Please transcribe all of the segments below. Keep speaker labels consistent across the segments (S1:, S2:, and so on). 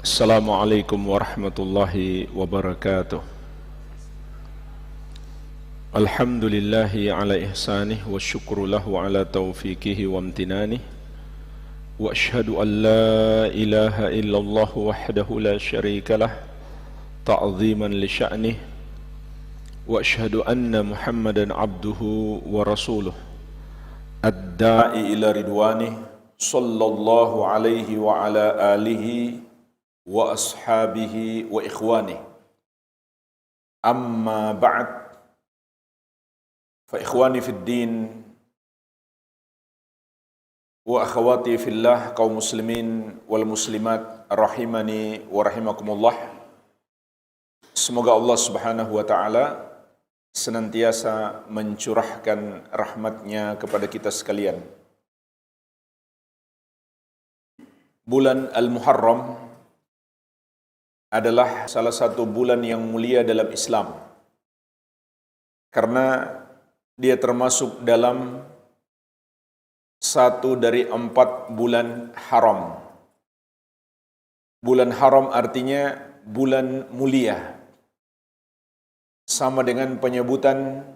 S1: Assalamualaikum warahmatullahi wabarakatuh. Alhamdulillahi ala ihsanih wa syukru lahu ala taufiqihi wa amtinanih. Wa ashhadu an la ilaha illallah wahdahu la syarika lah ta'ziman li sya'nih. Wa ashhadu anna Muhammadan abduhu wa rasuluh ad-da'i ila ridwanih sallallahu alaihi wa ala alihi wa ashabihi wa ikhwani. Amma ba'd, fa ikhwani fid din wa akhawati fillah, kaum muslimin wal muslimat rahimani wa rahimakumullah. Semoga Allah Subhanahu wa taala senantiasa mencurahkan rahmatnya kepada kita sekalian. Bulan Al-Muharram adalah salah satu bulan yang mulia dalam Islam, karena dia termasuk dalam satu dari 4 bulan haram. Bulan haram artinya bulan mulia, sama dengan penyebutan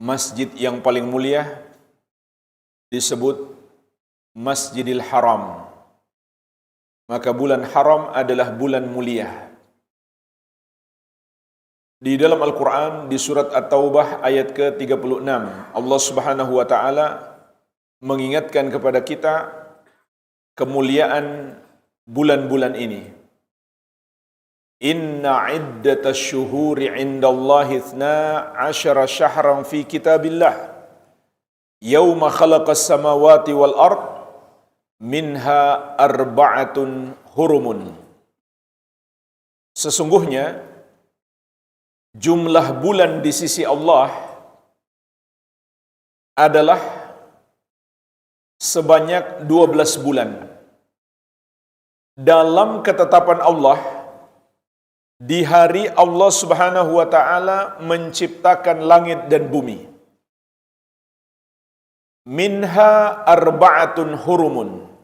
S1: masjid yang paling mulia disebut Masjidil Haram. Maka bulan haram adalah bulan mulia. Di dalam Al-Quran, di surat At-Taubah ayat ke-36, Allah Subhanahu wa ta'ala mengingatkan kepada kita kemuliaan bulan-bulan ini. Inna iddatash syuhuri indallahi 12 syahran fi kitabillah yawma khalaqas samawati wal ard minha arba'atun hurumun. Sesungguhnya jumlah bulan di sisi Allah adalah sebanyak 12 bulan. Dalam ketetapan Allah, di hari Allah Subhanahu wa ta'ala menciptakan langit dan bumi. Minha arba'atun hurumun.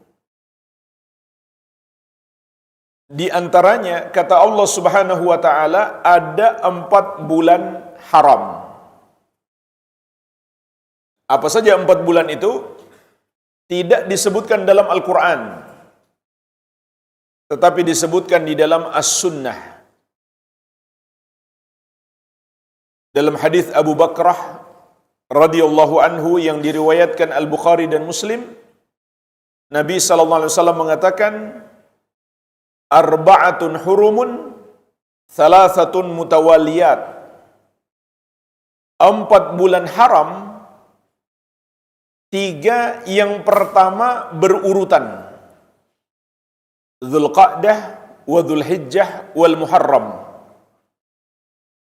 S1: Di antaranya, kata Allah Subhanahu wa ta'ala, ada 4 bulan haram. Apa saja 4 bulan itu? Tidak disebutkan dalam Al-Quran, tetapi disebutkan di dalam As-Sunnah. Dalam hadis Abu Bakrah radhiyallahu anhu yang diriwayatkan Al-Bukhari dan Muslim, Nabi sallallahu alaihi wasallam mengatakan, arba'atun hurumun, thalathatun mutawaliyat. 4 bulan haram, 3 yang pertama berurutan. Dzulqa'dah wa Dzulhijjah wal Muharram.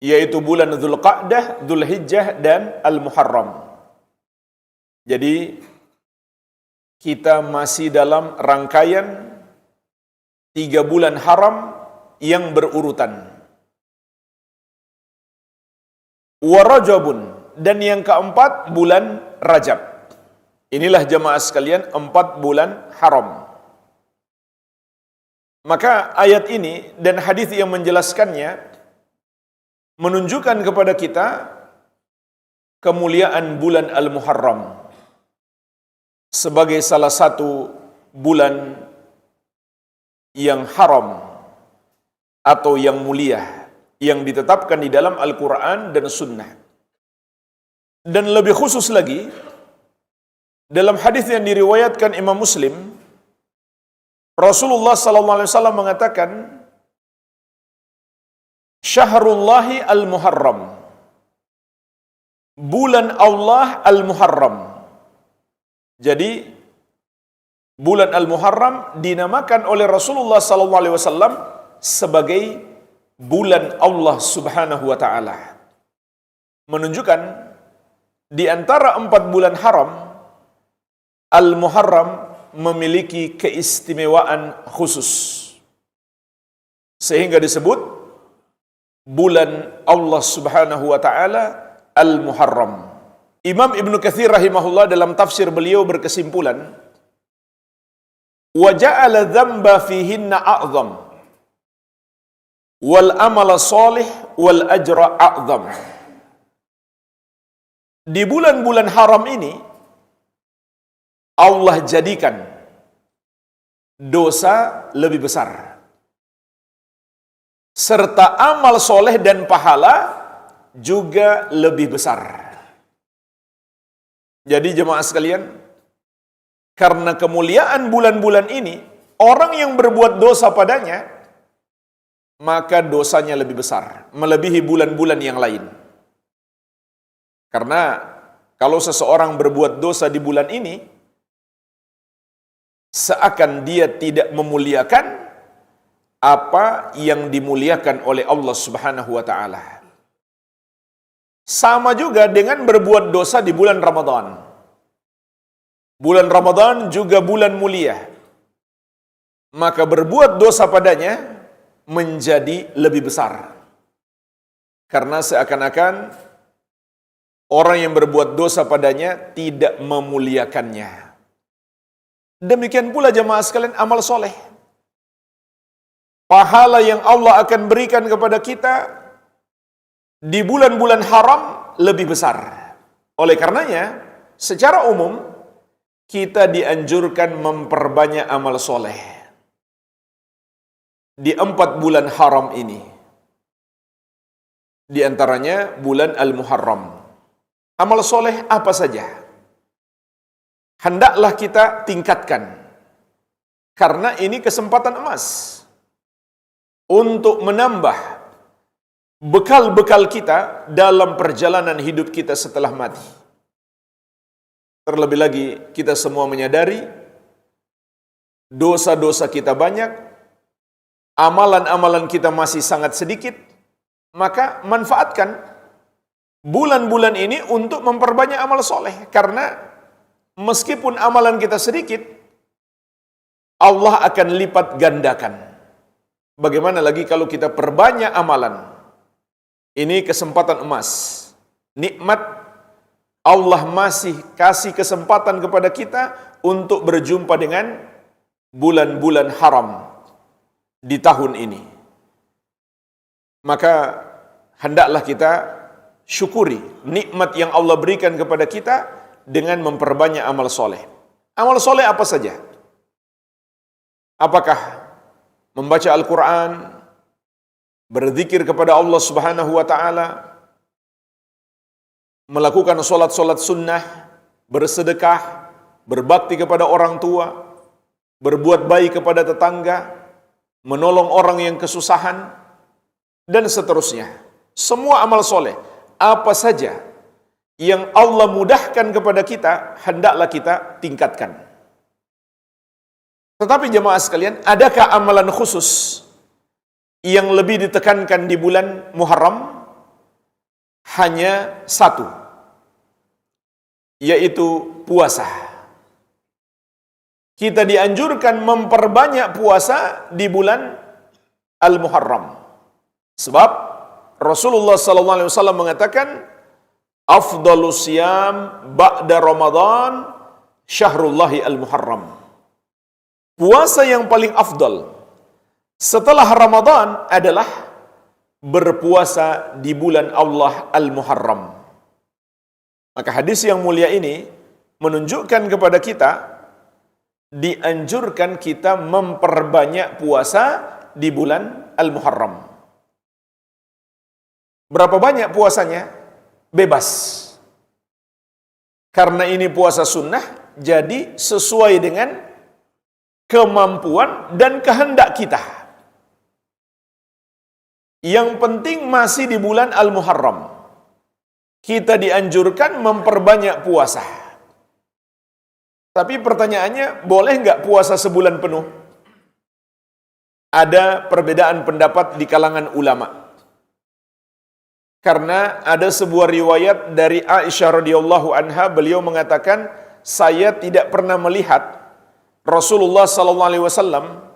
S1: Yaitu bulan Dzulqa'dah, Dzulhijjah dan Al-Muharram. Jadi kita masih dalam rangkaian 3 bulan haram yang berurutan. Wa Rajabun, dan yang keempat bulan Rajab. Inilah jamaah sekalian 4 bulan haram. Maka ayat ini dan hadis yang menjelaskannya menunjukkan kepada kita kemuliaan bulan Al-Muharram sebagai salah satu bulan yang haram atau yang mulia yang ditetapkan di dalam Al-Quran dan Sunnah. Dan lebih khusus lagi, dalam hadis yang diriwayatkan Imam Muslim, Rasulullah SAW mengatakan, Syahrullahi al-Muharram, bulan Allah al-Muharram. Jadi bulan Al-Muharram dinamakan oleh Rasulullah SAW sebagai bulan Allah Subhanahu wa ta'ala. Menunjukkan di antara 4 bulan haram, Al-Muharram memiliki keistimewaan khusus, sehingga disebut bulan Allah Subhanahu wa ta'ala Al-Muharram. Imam Ibnu Katsir rahimahullah dalam tafsir beliau berkesimpulan
S2: wa ja'ala dzamba fihinna a'zam wal amala shalih wal ajra a'zam. Di bulan-bulan haram ini Allah jadikan dosa lebih besar, serta amal soleh dan pahala juga lebih besar. Jadi jemaah sekalian, karena kemuliaan bulan-bulan ini, orang yang berbuat dosa padanya, maka dosanya lebih besar, melebihi bulan-bulan yang lain. Karena kalau seseorang berbuat dosa di bulan ini, seakan dia tidak memuliakan apa yang dimuliakan oleh Allah Subhanahu wa ta'ala. Sama juga dengan berbuat dosa di bulan Ramadan. Bulan Ramadan juga bulan mulia. Maka berbuat dosa padanya menjadi lebih besar. Karena seakan-akan orang yang berbuat dosa padanya tidak memuliakannya. Demikian pula jemaah sekalian amal soleh. Pahala yang Allah akan berikan kepada kita di bulan-bulan haram lebih besar. Oleh karenanya, secara umum, kita dianjurkan memperbanyak amal soleh di 4 bulan haram ini. Di antaranya bulan Al-Muharram. Amal soleh apa saja? Hendaklah kita tingkatkan. Karena ini kesempatan emas untuk menambah bekal-bekal kita dalam perjalanan hidup kita setelah mati. Terlebih lagi kita semua menyadari dosa-dosa kita banyak, amalan-amalan kita masih sangat sedikit, maka manfaatkan bulan-bulan ini untuk memperbanyak amal soleh. Karena meskipun amalan kita sedikit, Allah akan lipat gandakan. Bagaimana lagi kalau kita perbanyak amalan? Ini kesempatan emas. Nikmat Allah masih kasih kesempatan kepada kita untuk berjumpa dengan bulan-bulan haram di tahun ini. Maka hendaklah kita syukuri nikmat yang Allah berikan kepada kita dengan memperbanyak amal soleh. Amal soleh apa saja? Apakah membaca Al-Quran, berzikir kepada Allah Subhanahu wa ta'ala, melakukan solat-solat sunnah, bersedekah, berbakti kepada orang tua, berbuat baik kepada tetangga, menolong orang yang kesusahan, dan seterusnya. Semua amal soleh, apa saja yang Allah mudahkan kepada kita, hendaklah kita tingkatkan. Tetapi jemaah sekalian, adakah amalan khusus yang lebih ditekankan di bulan Muharram? Hanya satu, yaitu puasa. Kita dianjurkan memperbanyak puasa di bulan Al-Muharram. Sebab Rasulullah SAW mengatakan, afdalus siyam ba'da Ramadan syahrullahi al-Muharram. Puasa yang paling afdal setelah Ramadan adalah berpuasa di bulan Allah Al-Muharram. Maka hadis yang mulia ini menunjukkan kepada kita dianjurkan kita memperbanyak puasa di bulan Al-Muharram. Berapa banyak puasanya? Bebas. Karena ini puasa sunnah, jadi sesuai dengan kemampuan dan kehendak kita. Yang penting masih di bulan Al-Muharram. Kita dianjurkan memperbanyak puasa. Tapi pertanyaannya, boleh nggak puasa sebulan penuh? Ada perbedaan pendapat di kalangan ulama. Karena ada sebuah riwayat dari Aisyah radhiyallahu anha, beliau mengatakan, saya tidak pernah melihat Rasulullah SAW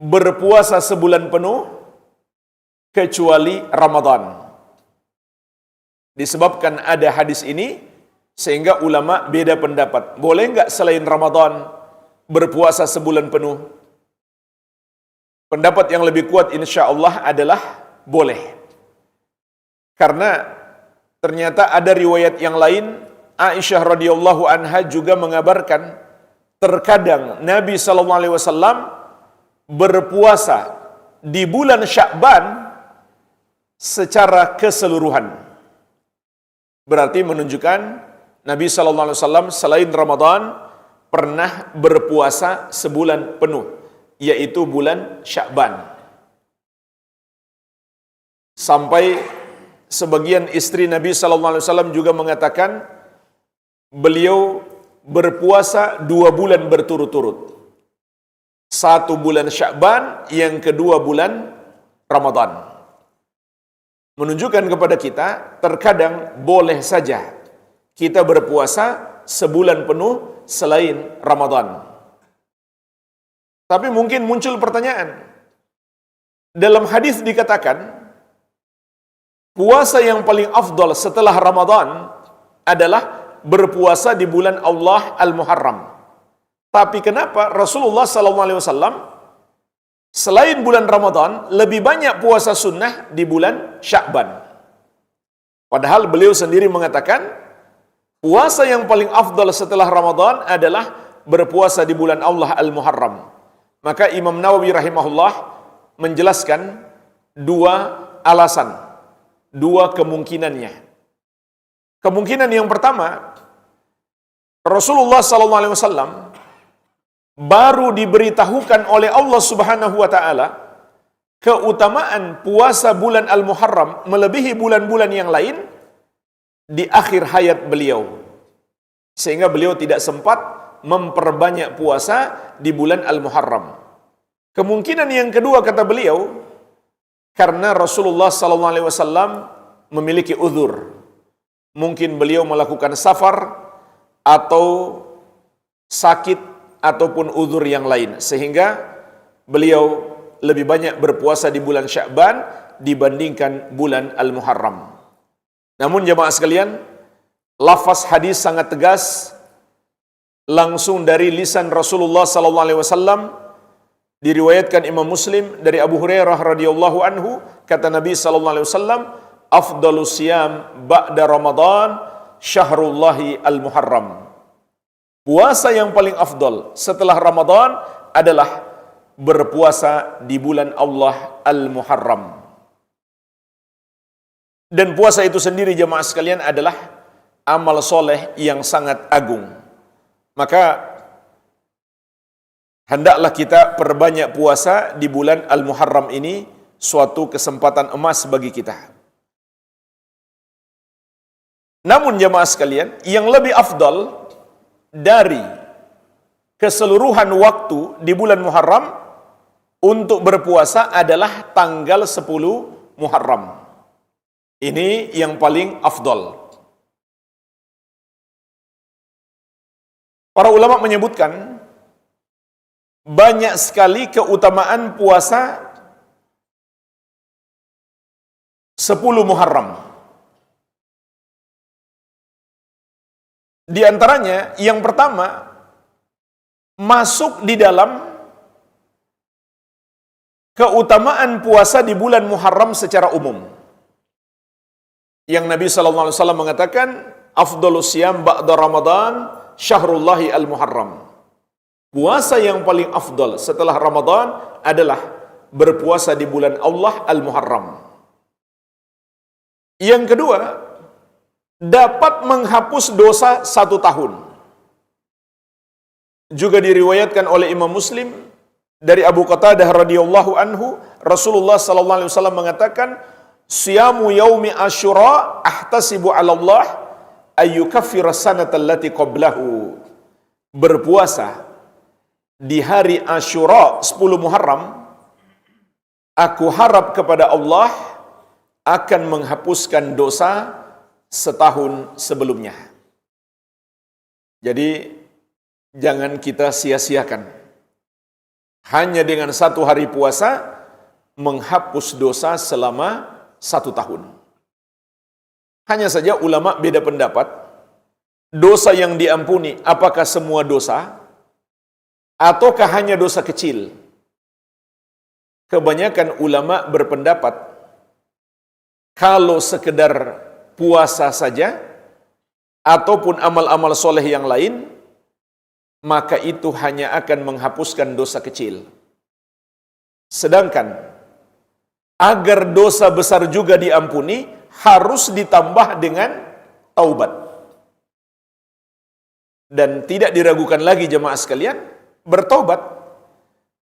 S2: berpuasa sebulan penuh kecuali Ramadan. Disebabkan ada hadis ini, sehingga ulama beda pendapat. Boleh nggak selain Ramadan berpuasa sebulan penuh? Pendapat yang lebih kuat insya Allah adalah boleh. Karena ternyata ada riwayat yang lain, Aisyah radhiyallahu anha juga mengabarkan terkadang Nabi SAW berpuasa di bulan Sya'ban secara keseluruhan. Berarti menunjukkan Nabi SAW selain Ramadan pernah berpuasa sebulan penuh, yaitu bulan Sya'ban. Sampai sebagian istri Nabi SAW juga mengatakan beliau berpuasa 2 bulan berturut-turut. 1 bulan Sya'ban, yang kedua bulan Ramadan. Menunjukkan kepada kita, terkadang boleh saja kita berpuasa sebulan penuh selain Ramadan. Tapi mungkin muncul pertanyaan. Dalam hadis dikatakan, puasa yang paling afdal setelah Ramadan adalah berpuasa di bulan Allah Al-Muharram. Tapi kenapa Rasulullah SAW selain bulan Ramadan lebih banyak puasa sunnah di bulan Sya'ban? Padahal beliau sendiri mengatakan puasa yang paling afdal setelah Ramadan adalah berpuasa di bulan Allah Al-Muharram. Maka Imam Nawawi rahimahullah menjelaskan 2 alasan, 2 kemungkinannya. Kemungkinan yang pertama, Rasulullah SAW baru diberitahukan oleh Allah Subhanahu wa taala keutamaan puasa bulan Al-Muharram melebihi bulan-bulan yang lain di akhir hayat beliau. Sehingga beliau tidak sempat memperbanyak puasa di bulan Al-Muharram. Kemungkinan yang kedua kata beliau, karena Rasulullah SAW memiliki uzur. Mungkin beliau melakukan safar atau sakit ataupun uzur yang lain, sehingga beliau lebih banyak berpuasa di bulan Sya'ban dibandingkan bulan Al-Muharram. Namun jemaah sekalian, lafaz hadis sangat tegas langsung dari lisan Rasulullah SAW, diriwayatkan Imam Muslim dari Abu Hurairah radhiyallahu anhu, kata Nabi SAW, afdalus siyam ba'da Ramadan syahrullahi al-Muharram. Puasa yang paling afdal setelah Ramadan adalah berpuasa di bulan Allah Al-Muharram. Dan puasa itu sendiri jemaah sekalian adalah amal soleh yang sangat agung. Maka hendaklah kita perbanyak puasa di bulan Al-Muharram ini, suatu kesempatan emas bagi kita. Namun jemaah sekalian, yang lebih afdal dari keseluruhan waktu di bulan Muharram untuk berpuasa adalah tanggal 10 Muharram. Ini yang paling afdal. Para ulama menyebutkan banyak sekali keutamaan puasa 10 Muharram. Di antaranya, yang pertama, masuk di dalam keutamaan puasa di bulan Muharram secara umum. Yang Nabi SAW mengatakan, afdalus siyam ba'da Ramadan syahrullahi al-Muharram. Puasa yang paling afdal setelah Ramadan adalah berpuasa di bulan Allah Al-Muharram. Yang kedua, dapat menghapus dosa 1 tahun. Juga diriwayatkan oleh Imam Muslim dari Abu Qatadah radhiyallahu anhu, Rasulullah sallallahu alaihi wasallam mengatakan, "Siyamu yaumi Asyura ahtasibu 'ala Allah ayyukaffira sanata allati qablahu." Berpuasa di hari Asyura 10 Muharram, aku harap kepada Allah akan menghapuskan dosa setahun sebelumnya. Jadi jangan kita sia-siakan. Hanya dengan 1 hari puasa menghapus dosa selama 1 tahun. Hanya saja ulama beda pendapat. Dosa yang diampuni, apakah semua dosa ataukah hanya dosa kecil? Kebanyakan ulama berpendapat kalau sekedar puasa saja ataupun amal-amal soleh yang lain, maka itu hanya akan menghapuskan dosa kecil. Sedangkan agar dosa besar juga diampuni, harus ditambah dengan taubat. Dan tidak diragukan lagi jemaah sekalian, bertaubat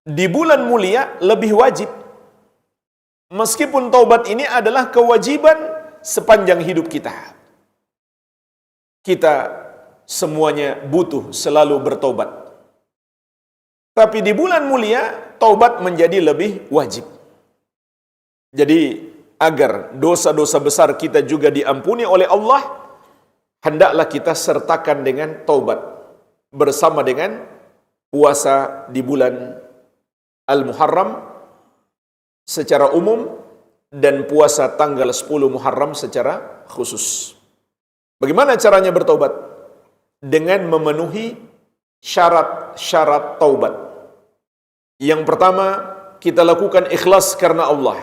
S2: di bulan mulia lebih wajib. Meskipun taubat ini adalah kewajiban sepanjang hidup kita. Kita semuanya butuh selalu bertobat. Tapi di bulan mulia, taubat menjadi lebih wajib. Jadi, agar dosa-dosa besar kita juga diampuni oleh Allah, hendaklah kita sertakan dengan taubat bersama dengan puasa di bulan Al-Muharram secara umum dan puasa tanggal 10 Muharram secara khusus. Bagaimana caranya bertaubat? Dengan memenuhi syarat-syarat taubat. Yang pertama, kita lakukan ikhlas karena Allah.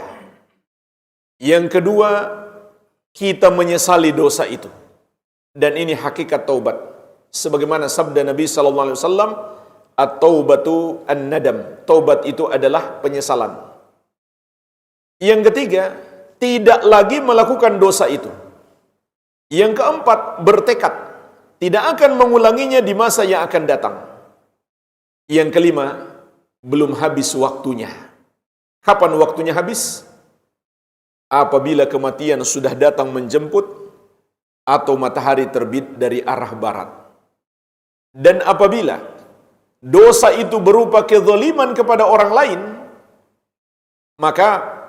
S2: Yang kedua, kita menyesali dosa itu. Dan ini hakikat taubat. Sebagaimana sabda Nabi sallallahu alaihi wasallam, at-taubatu an-nadam. Taubat itu adalah penyesalan. Yang ketiga, tidak lagi melakukan dosa itu. Yang keempat, bertekad tidak akan mengulanginya di masa yang akan datang. Yang kelima, belum habis waktunya. Kapan waktunya habis? Apabila kematian sudah datang menjemput atau matahari terbit dari arah barat. Dan apabila dosa itu berupa kezaliman kepada orang lain, maka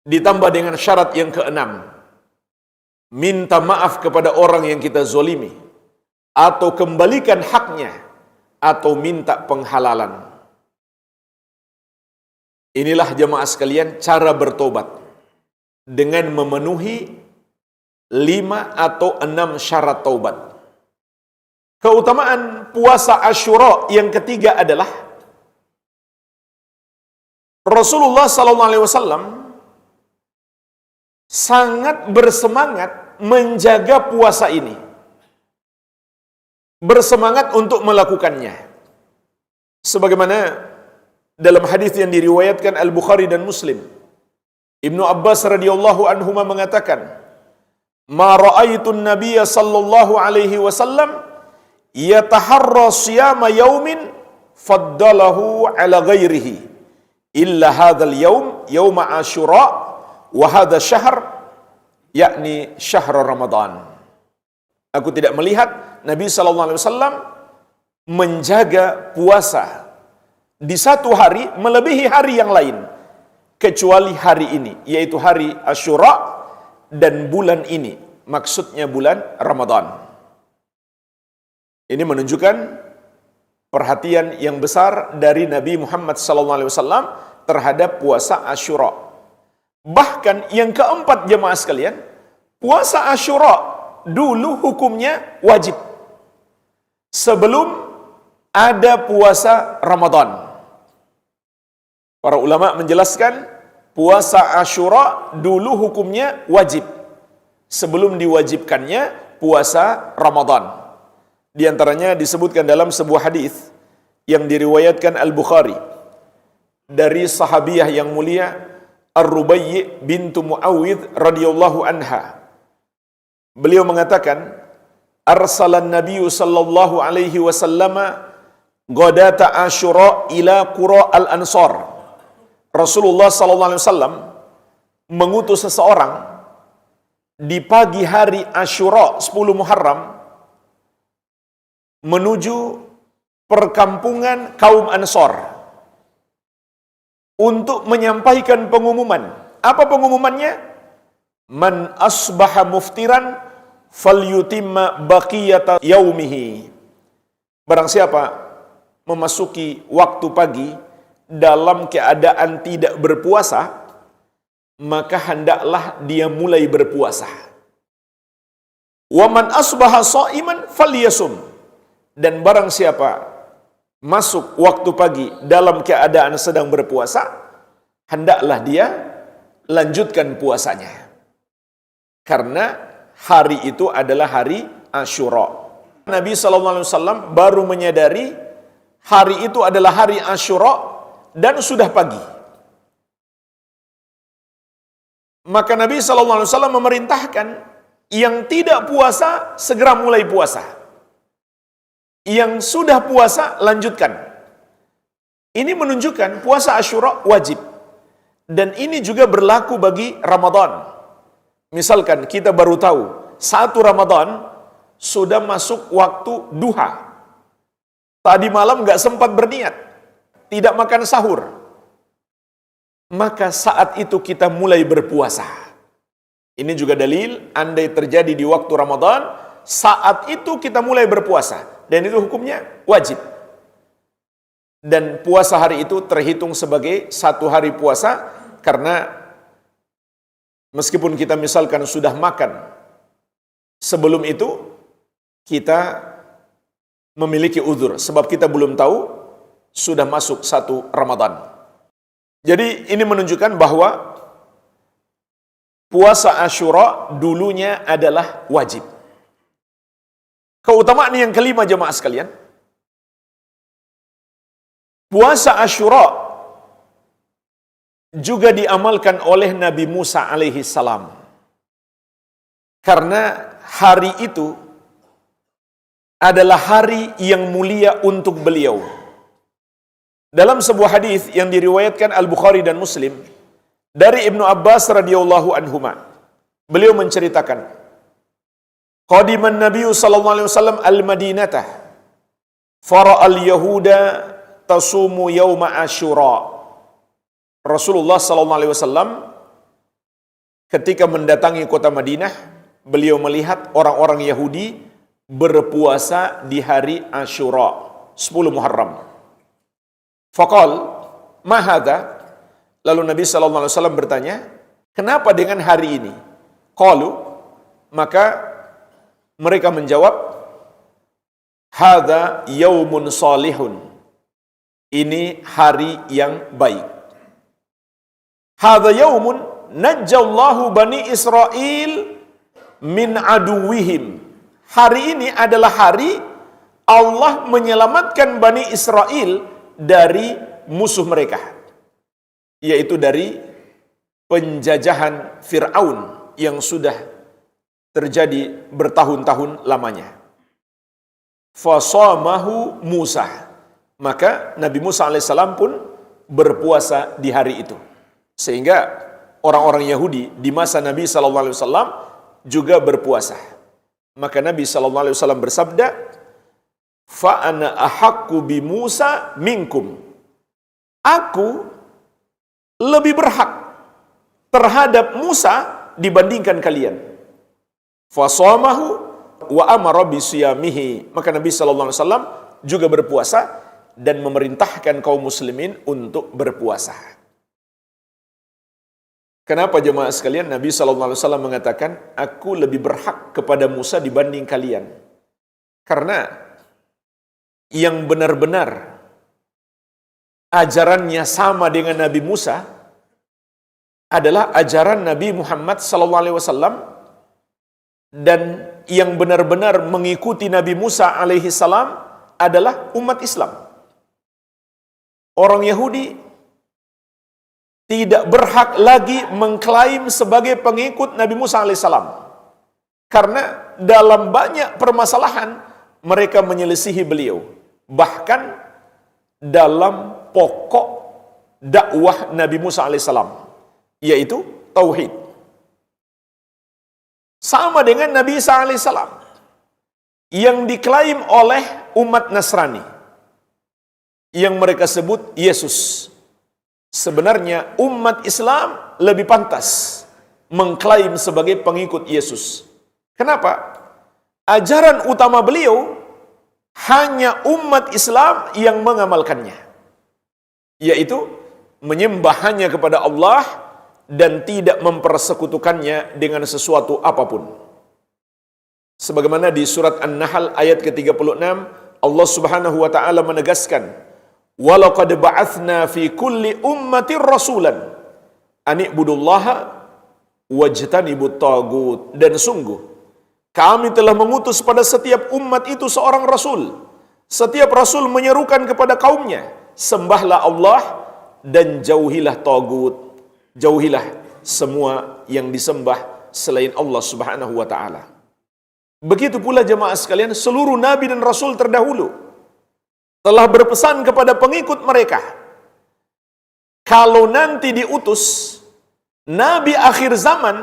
S2: ditambah dengan syarat yang keenam, minta maaf kepada orang yang kita zolimi, atau kembalikan haknya, atau minta penghalalan. Inilah jemaah sekalian cara bertobat dengan memenuhi 5 atau 6 syarat taubat. Keutamaan puasa Asyura yang ketiga adalah Rasulullah SAW sangat bersemangat menjaga puasa ini. Bersemangat untuk melakukannya. Sebagaimana dalam hadis yang diriwayatkan Al-Bukhari dan Muslim, Ibnu Abbas radhiyallahu anhuma mengatakan, "Ma ra'aitu an-nabiyya sallallahu alaihi wasallam yataharra siyama yaumin faddalahu ala ghairihi illa hadzal yaum yaum Asyura wa hadha syahr yakni syahr Ramadan." Aku tidak melihat Nabi sallallahu alaihi wasallam menjaga puasa di satu hari melebihi hari yang lain kecuali hari ini, yaitu hari Asyura dan bulan ini, maksudnya bulan Ramadan. Ini menunjukkan perhatian yang besar dari Nabi Muhammad SAW terhadap puasa Asyura. Bahkan yang keempat jemaah sekalian, puasa Asyura dulu hukumnya wajib sebelum ada puasa Ramadan. Para ulama menjelaskan puasa Asyura dulu hukumnya wajib sebelum diwajibkannya puasa Ramadan. Di antaranya disebutkan dalam sebuah hadis yang diriwayatkan Al-Bukhari dari sahabiyah yang mulia Ar-Rubayyi bintu Muawwidh radhiyallahu anha. Beliau mengatakan, "Arsalan Nabiyyu sallallahu alaihi wasallam ghadata Asyura ila qura al-Ansar." Rasulullah sallallahu alaihi wasallam mengutus seseorang di pagi hari Asyura 10 Muharram menuju perkampungan kaum Ansar untuk menyampaikan pengumuman. Apa pengumumannya? Man asbaha muftiran falyutimma baqiyata yaumihi. Barang siapa memasuki waktu pagi dalam keadaan tidak berpuasa, maka hendaklah dia mulai berpuasa. Wa man asbaha shaiman falyasum. Dan barang siapa masuk waktu pagi dalam keadaan sedang berpuasa, hendaklah dia lanjutkan puasanya. Karena hari itu adalah hari Asyura. Nabi SAW baru menyadari hari itu adalah hari Asyura dan sudah pagi. Maka Nabi SAW memerintahkan yang tidak puasa segera mulai puasa. Yang sudah puasa lanjutkan. Ini menunjukkan puasa Asyura wajib. Dan ini juga berlaku bagi Ramadan. Misalkan kita baru tahu, 1 Ramadan sudah masuk waktu duha. Tadi malam gak sempat berniat, tidak makan sahur. Maka saat itu kita mulai berpuasa. Ini juga dalil, andai terjadi di waktu Ramadan, saat itu kita mulai berpuasa. Dan itu hukumnya wajib. Dan puasa hari itu terhitung sebagai 1 hari puasa, karena meskipun kita misalkan sudah makan sebelum itu, kita memiliki uzur, sebab kita belum tahu sudah masuk 1 Ramadan. Jadi ini menunjukkan bahwa puasa Asyura dulunya adalah wajib. Keutamaan yang kelima jemaah sekalian, puasa Asyura juga diamalkan oleh Nabi Musa alaihi salam. Karena hari itu adalah hari yang mulia untuk beliau. Dalam sebuah hadis yang diriwayatkan Al-Bukhari dan Muslim dari Ibnu Abbas radhiyallahu anhuma, beliau menceritakan, qadiman Nabi sallallahu alaihi wasallam al-Madinatah fara'al yahuda tasumu yauma Asyura. Rasulullah SAW ketika mendatangi kota Madinah, beliau melihat orang-orang Yahudi berpuasa di hari Asyura, 10 Muharram. Faqal, ma hadha? Lalu Nabi SAW bertanya, kenapa dengan hari ini? Qalu, maka mereka menjawab, hadha yaumun salihun. Ini hari yang baik. Hadza yaumun najjallahu bani Israil min aduwihim. Hari ini adalah hari Allah menyelamatkan Bani Israel dari musuh mereka, yaitu dari penjajahan Fir'aun yang sudah terjadi bertahun-tahun lamanya. Fasamahu Musa. Maka Nabi Musa alaihissalam pun berpuasa di hari itu. Sehingga orang-orang Yahudi di masa Nabi SAW juga berpuasa. Maka Nabi SAW bersabda, "Fa'ana ahakku bi Musa minkum." Aku lebih berhak terhadap Musa dibandingkan kalian. Fasamahu wa amara bi siyamihi. Maka Nabi SAW juga berpuasa dan memerintahkan kaum muslimin untuk berpuasa. Kenapa jemaah sekalian Nabi SAW mengatakan, aku lebih berhak kepada Musa dibanding kalian? Karena yang benar-benar ajarannya sama dengan Nabi Musa adalah ajaran Nabi Muhammad SAW, dan yang benar-benar mengikuti Nabi Musa alaihissalam adalah umat Islam. Orang Yahudi tidak berhak lagi mengklaim sebagai pengikut Nabi Musa alaihissalam. Karena dalam banyak permasalahan mereka menyelisihi beliau. Bahkan dalam pokok dakwah Nabi Musa alaihissalam, yaitu tauhid. Sama dengan Nabi Isa alaihissalam yang diklaim oleh umat Nasrani, yang mereka sebut Yesus. Sebenarnya umat Islam lebih pantas mengklaim sebagai pengikut Yesus. Kenapa? Ajaran utama beliau hanya umat Islam yang mengamalkannya, yaitu menyembah hanya kepada Allah dan tidak mempersekutukannya dengan sesuatu apapun. Sebagaimana di surat An-Nahl ayat ke-36, Allah Subhanahu wa taala menegaskan, "Walaqad ba'atsna fi kulli ummatin rasulan an i'budullaha wajtanibut tagut." Dan sungguh kami telah mengutus pada setiap umat itu seorang rasul. Setiap rasul menyerukan kepada kaumnya, sembahlah Allah dan jauhilah tagut. Jauhilah semua yang disembah selain Allah Subhanahu wa taala. Begitu pula jemaah sekalian, seluruh nabi dan rasul terdahulu telah berpesan kepada pengikut mereka, kalau nanti diutus nabi akhir zaman,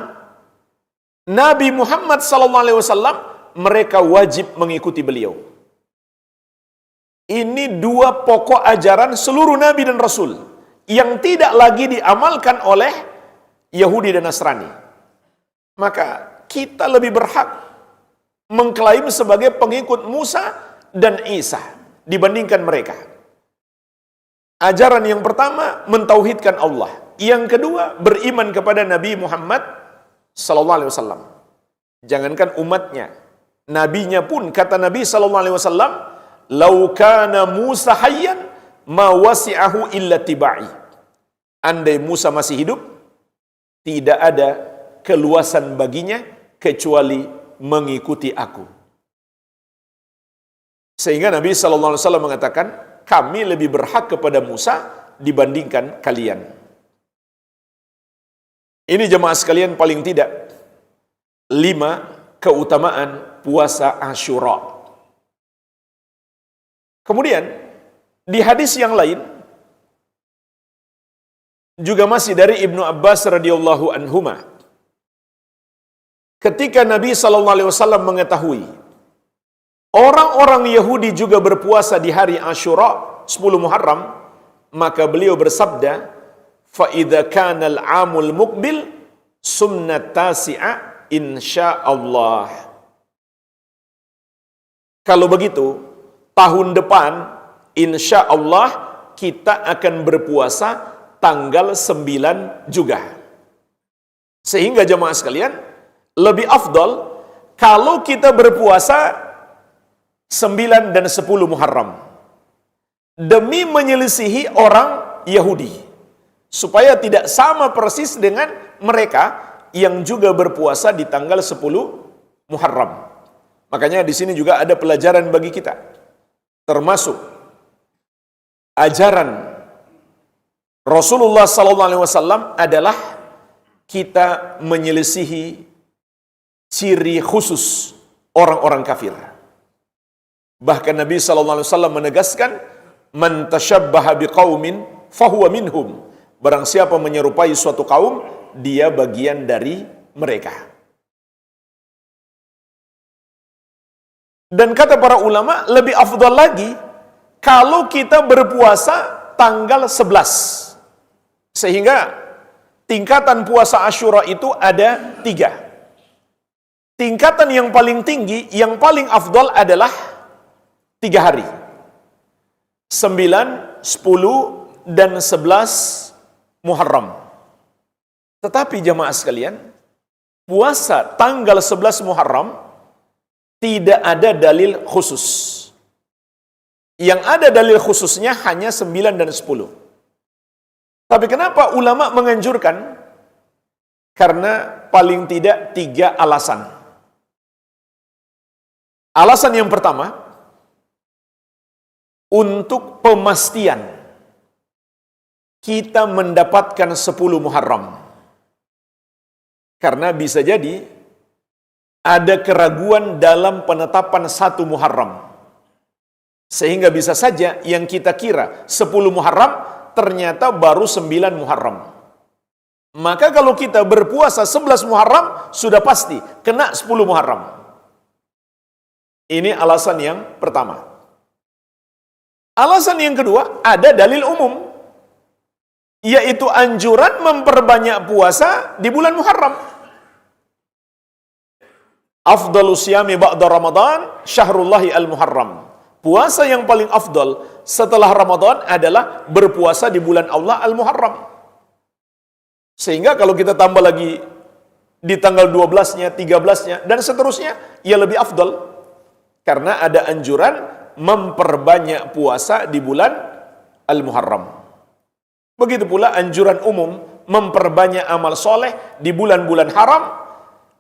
S2: Nabi Muhammad SAW, mereka wajib mengikuti beliau. Ini dua pokok ajaran seluruh nabi dan rasul yang tidak lagi diamalkan oleh Yahudi dan Nasrani. Maka kita lebih berhak mengklaim sebagai pengikut Musa dan Isa dibandingkan mereka. Ajaran yang pertama mentauhidkan Allah, yang kedua beriman kepada Nabi Muhammad sallallahu alaihi wasallam. Jangankan umatnya, nabinya pun kata Nabi sallallahu alaihi wasallam, "Lau kana Musa hayyan ma wasi'ahu illa tibai." Andai Musa masih hidup, tidak ada keluasan baginya kecuali mengikuti aku. Sehingga Nabi sallallahu alaihi wasallam mengatakan, kami lebih berhak kepada Musa dibandingkan kalian. Ini jemaah sekalian paling tidak 5 keutamaan puasa Asyura. Kemudian di hadis yang lain juga masih dari Ibnu Abbas radhiyallahu anhuma, ketika Nabi sallallahu alaihi wasallam mengetahui orang-orang Yahudi juga berpuasa di hari Asyura 10 Muharram, maka beliau bersabda, "Fa idza kana al-'amul muqbil sunnat tasi'a insyaallah." Kalau begitu, tahun depan insyaallah kita akan berpuasa tanggal 9 juga. Sehingga jemaah sekalian, lebih afdal kalau kita berpuasa 9 dan 10 Muharram demi menyelisihi orang Yahudi, supaya tidak sama persis dengan mereka yang juga berpuasa di tanggal 10 Muharram. Makanya di sini juga ada pelajaran bagi kita, termasuk ajaran Rasulullah SAW adalah kita menyelisihi ciri khusus orang-orang kafir. Bahkan Nabi SAW menegaskan, "Man tashabbaha biqaumin fahuwa minhum." Barang siapa menyerupai suatu kaum, dia bagian dari mereka. Dan kata para ulama, lebih afdal lagi kalau kita berpuasa tanggal 11. Sehingga tingkatan puasa Asyura itu ada 3. Tingkatan yang paling tinggi, yang paling afdal adalah 3 hari. 9, 10, dan 11 Muharram. Tetapi jamaah sekalian, puasa tanggal 11 Muharram tidak ada dalil khusus. Yang ada dalil khususnya hanya 9 dan 10. Tapi kenapa ulama menganjurkan? Karena paling tidak 3 alasan. Alasan yang pertama, untuk pemastian kita mendapatkan 10 Muharram. Karena bisa jadi ada keraguan dalam penetapan 1 Muharram. Sehingga bisa saja yang kita kira 10 Muharram ternyata baru 9 Muharram. Maka kalau kita berpuasa 11 Muharram sudah pasti kena 10 Muharram. Ini alasan yang pertama. Alasan yang kedua, ada dalil umum, yaitu anjuran memperbanyak puasa di bulan Muharram. Afdalus siyami ba'da Ramadan syahrullahi al-Muharram. Puasa yang paling afdal setelah Ramadan adalah berpuasa di bulan Allah al-Muharram. Sehingga kalau kita tambah lagi di tanggal 12-nya, 13-nya, dan seterusnya, ya lebih afdal. Karena ada anjuran memperbanyak puasa di bulan Al-Muharram. Begitu pula anjuran umum memperbanyak amal soleh di bulan-bulan haram,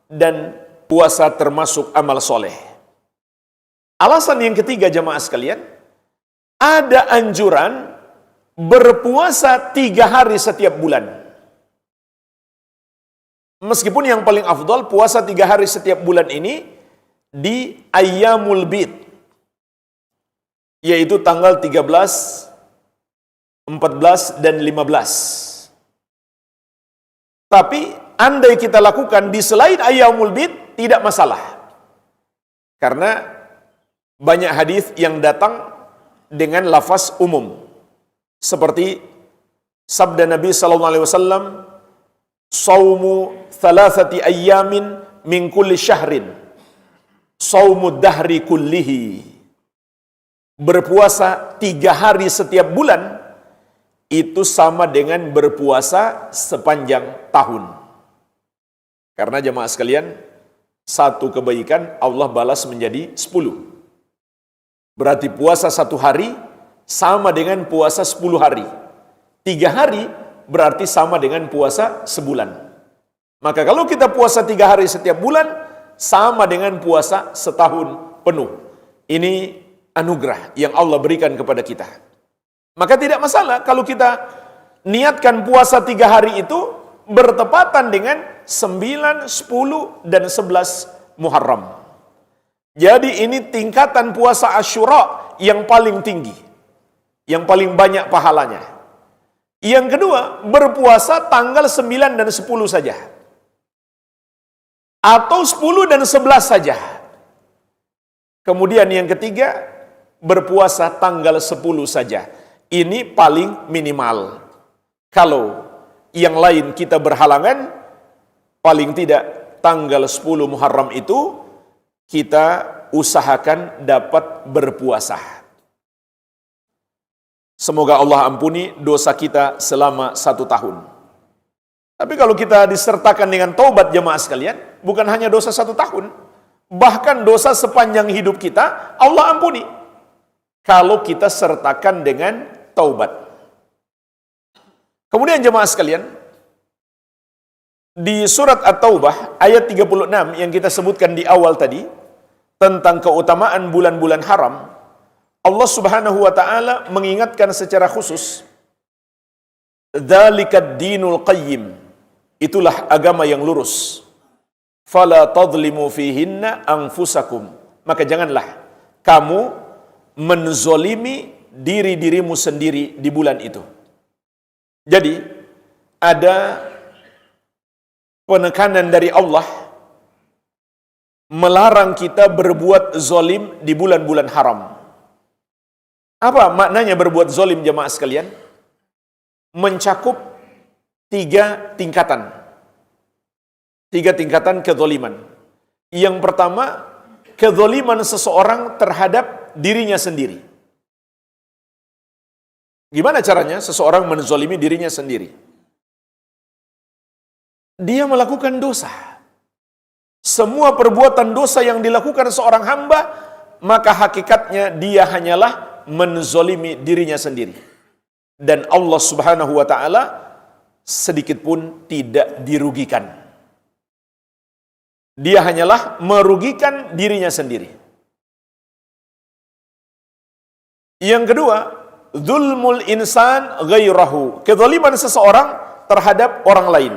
S2: dan puasa termasuk amal soleh. Alasan yang ketiga jamaah sekalian, ada anjuran berpuasa 3 hari setiap bulan. Meskipun yang paling afdal puasa 3 hari setiap bulan ini di Ayyamul Bid, yaitu tanggal 13, 14, dan 15. Tapi andai kita lakukan di selain Ayyamul Bid, tidak masalah. Karena banyak hadis yang datang dengan lafaz umum. Seperti sabda Nabi SAW, "Saumu thalathati ayyamin min kulli syahrin, saumud dahri kullihi." Berpuasa 3 hari setiap bulan itu sama dengan berpuasa sepanjang tahun. Karena jemaah sekalian, satu kebaikan Allah balas menjadi 10. Berarti puasa 1 hari sama dengan puasa 10 hari. 3 hari berarti sama dengan puasa sebulan. Maka kalau kita puasa 3 hari setiap bulan, sama dengan puasa setahun penuh. Ini anugerah yang Allah berikan kepada kita. Maka tidak masalah kalau kita niatkan puasa 3 hari itu bertepatan dengan 9, 10, dan 11 Muharram. Jadi ini tingkatan puasa Asyura yang paling tinggi, yang paling banyak pahalanya. Yang kedua, berpuasa tanggal 9 dan 10 saja. Atau 10 dan 11 saja. Kemudian yang ketiga, berpuasa tanggal 10 saja. Ini paling minimal. Kalau yang lain kita berhalangan, paling tidak tanggal 10 Muharram itu kita usahakan dapat berpuasa. Semoga Allah ampuni dosa kita selama 1 tahun. Tapi kalau kita disertakan dengan taubat jemaah sekalian, bukan hanya dosa 1 tahun, bahkan dosa sepanjang hidup kita Allah ampuni. Kalau kita sertakan dengan taubat. Kemudian jemaah sekalian, di surat At-Taubah ayat 36 yang kita sebutkan di awal tadi, tentang keutamaan bulan-bulan haram, Allah Subhanahu wa taala mengingatkan secara khusus, "Dzalikad dinul qayyim." Itulah agama yang lurus. "Fala tadhlimu fihinna anfusakum." Maka janganlah kamu menzolimi diri-dirimu sendiri di bulan itu. Jadi ada penekanan dari Allah melarang kita berbuat zolim di bulan-bulan haram. Apa maknanya berbuat zolim jemaah sekalian? Mencakup 3 tingkatan. 3 tingkatan kezoliman. Yang pertama, kezoliman seseorang terhadap dirinya sendiri. Gimana caranya seseorang menzolimi dirinya sendiri? Dia melakukan dosa. Semua perbuatan dosa yang dilakukan seorang hamba, maka hakikatnya dia hanyalah menzolimi dirinya sendiri. Dan Allah Subhanahu wa ta'ala sedikit pun tidak dirugikan. Dia hanyalah merugikan dirinya sendiri. Yang kedua, zulmul insan ghairahu, kezaliman seseorang terhadap orang lain.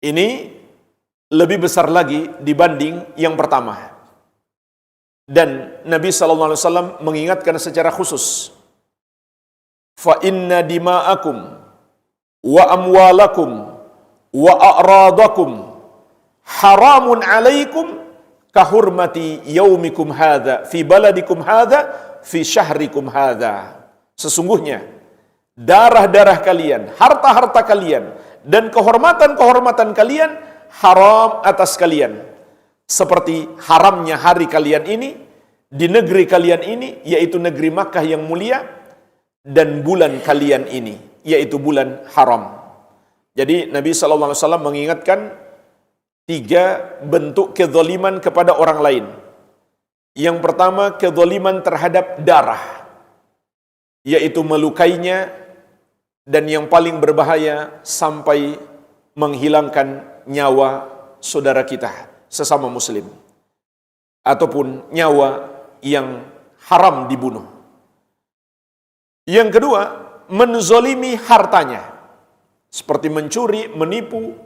S2: Ini lebih besar lagi dibanding yang pertama. Dan Nabi SAW mengingatkan secara khusus, fa inna dima'akum wa amwalakum wa a'radakum haramun alaikum kahurmati yaumikum hadha fi baladikum hadha fi syahrikum hadha. Sesungguhnya darah-darah kalian, harta-harta kalian, dan kehormatan-kehormatan kalian haram atas kalian, seperti haramnya hari kalian ini di negeri kalian ini, yaitu negeri Makkah yang mulia, dan bulan kalian ini, yaitu bulan haram. Jadi Nabi SAW mengingatkan 3 bentuk kezaliman kepada orang lain. Yang pertama, kezaliman terhadap darah, yaitu melukainya, dan yang paling berbahaya sampai menghilangkan nyawa saudara kita sesama muslim, ataupun nyawa yang haram dibunuh. Yang kedua, menzalimi hartanya, seperti mencuri, menipu,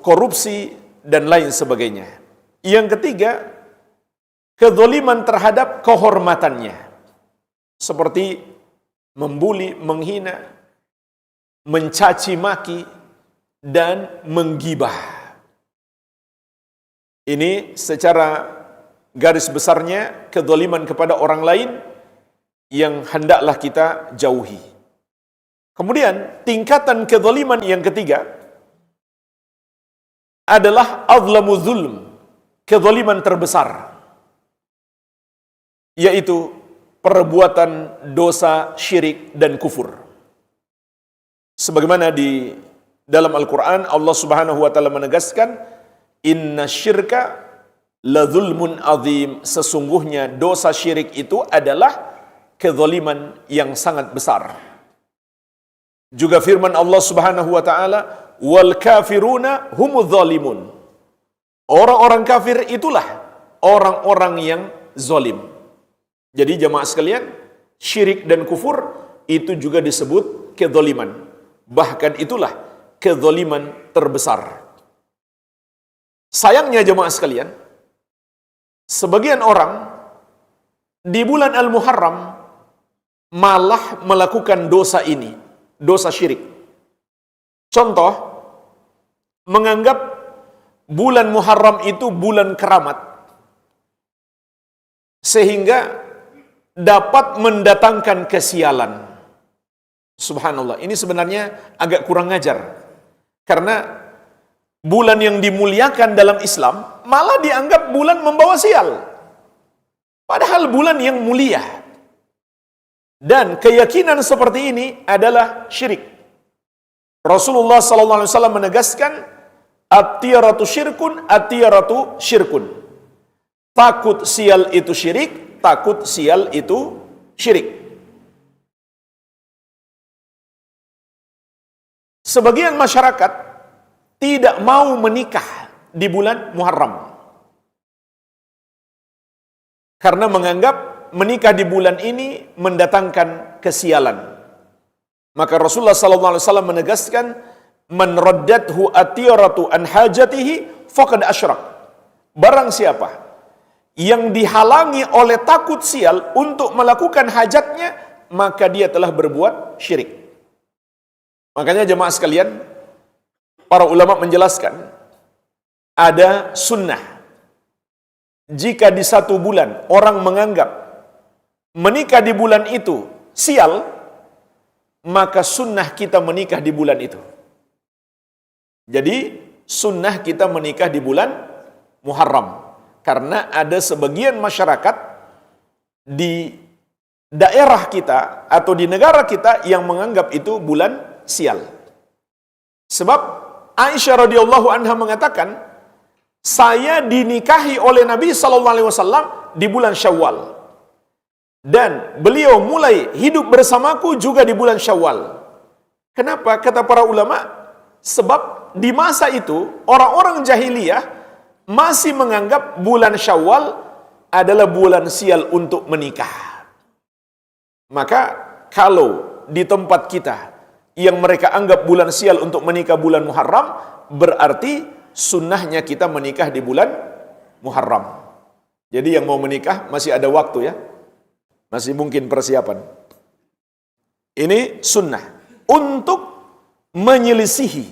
S2: korupsi, dan lain sebagainya. Yang ketiga, kezaliman terhadap kehormatannya, seperti membuli, menghina, mencaci maki, dan menggibah. Ini secara garis besarnya kezaliman kepada orang lain yang hendaklah kita jauhi. Kemudian tingkatan kezaliman yang ketiga adalah azlamu zulm, kezaliman terbesar, yaitu perbuatan dosa syirik dan kufur. Sebagaimana di dalam Al-Quran Allah Subhanahu wa taala menegaskan, inna syirka la zulmun azim, sesungguhnya dosa syirik itu adalah kezaliman yang sangat besar. Juga firman Allah Subhanahu wa taala, wal kafiruna humudz zalimun. Orang-orang kafir itulah orang-orang yang zalim. Jadi jamaah sekalian, syirik dan kufur itu juga disebut kezaliman. Bahkan itulah kezaliman terbesar. Sayangnya jemaah sekalian, sebagian orang di bulan Al-Muharram malah melakukan dosa ini, dosa syirik. Contoh, menganggap bulan Muharram itu bulan keramat, sehingga dapat mendatangkan kesialan. Subhanallah, ini sebenarnya agak kurang ajar. Karena bulan yang dimuliakan dalam Islam malah dianggap bulan membawa sial. Padahal bulan yang mulia. Dan keyakinan seperti ini adalah syirik. Rasulullah SAW menegaskan, at-tiyaratu syirkun, at-tiyaratu syirkun. Takut sial itu syirik, takut sial itu syirik. Sebagian masyarakat tidak mau menikah di bulan Muharram karena menganggap menikah di bulan ini mendatangkan kesialan. Maka Rasulullah SAW menegaskan, man raddathu atiyaratu an hajatihi faqad asyrak. Barang siapa yang dihalangi oleh takut sial untuk melakukan hajatnya, maka dia telah berbuat syirik. Makanya jemaah sekalian, para ulama menjelaskan, ada sunnah. Jika di satu bulan orang menganggap menikah di bulan itu sial, maka sunnah kita menikah di bulan itu. Jadi sunnah kita menikah di bulan Muharram. Karena ada sebagian masyarakat di daerah kita atau di negara kita yang menganggap itu bulan sial. Sebab Aisyah radhiyallahu anha mengatakan, saya dinikahi oleh Nabi SAW di bulan Syawal. Dan beliau mulai hidup bersamaku juga di bulan Syawal. Kenapa? Kata para ulama, sebab di masa itu orang-orang jahiliyah masih menganggap bulan Syawal adalah bulan sial untuk menikah. Maka kalau di tempat kita yang mereka anggap bulan sial untuk menikah bulan Muharram, berarti sunnahnya kita menikah di bulan Muharram. Jadi yang mau menikah masih ada waktu ya. Masih mungkin persiapan. Ini sunnah untuk menyelisihi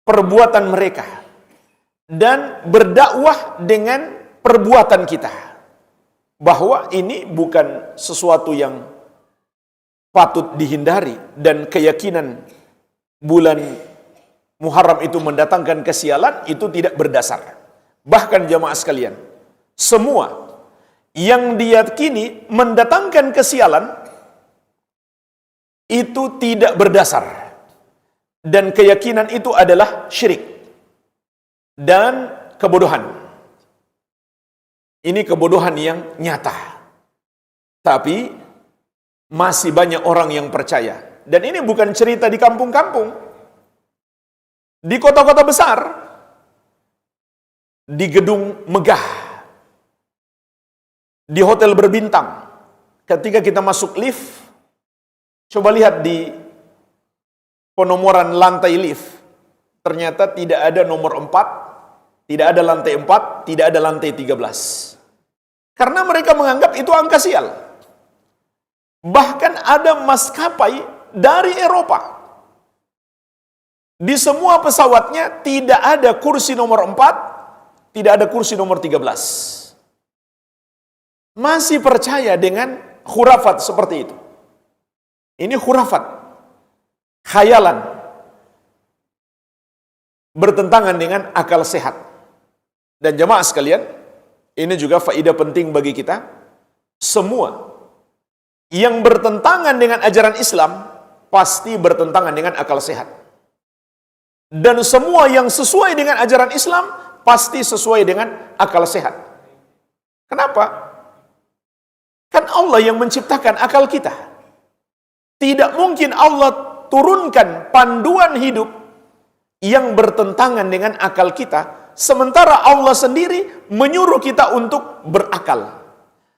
S2: perbuatan mereka dan berdakwah dengan perbuatan kita bahwa ini bukan sesuatu yang patut dihindari, dan keyakinan bulan Muharram itu mendatangkan kesialan itu tidak berdasar. Bahkan jamaah sekalian, semua yang diyakini mendatangkan kesialan itu tidak berdasar, dan keyakinan itu adalah syirik dan kebodohan. Ini kebodohan yang nyata. Tapi masih banyak orang yang percaya. Dan ini bukan cerita di kampung-kampung. Di kota-kota besar, di gedung megah, di hotel berbintang, ketika kita masuk lift, coba lihat di penomoran lantai lift, ternyata tidak ada nomor 4, tidak ada lantai 4, tidak ada lantai 13. Karena mereka menganggap itu angka sial. Bahkan ada maskapai dari Eropa, di semua pesawatnya tidak ada kursi nomor 4, tidak ada kursi nomor 13. Masih percaya dengan khurafat seperti itu. Ini khurafat, khayalan, bertentangan dengan akal sehat. Dan jemaah sekalian, ini juga faedah penting bagi kita. Semua yang bertentangan dengan ajaran Islam pasti bertentangan dengan akal sehat. Dan semua yang sesuai dengan ajaran Islam pasti sesuai dengan akal sehat. Kenapa? Kan Allah yang menciptakan akal kita. Tidak mungkin Allah turunkan panduan hidup yang bertentangan dengan akal kita, sementara Allah sendiri menyuruh kita untuk berakal.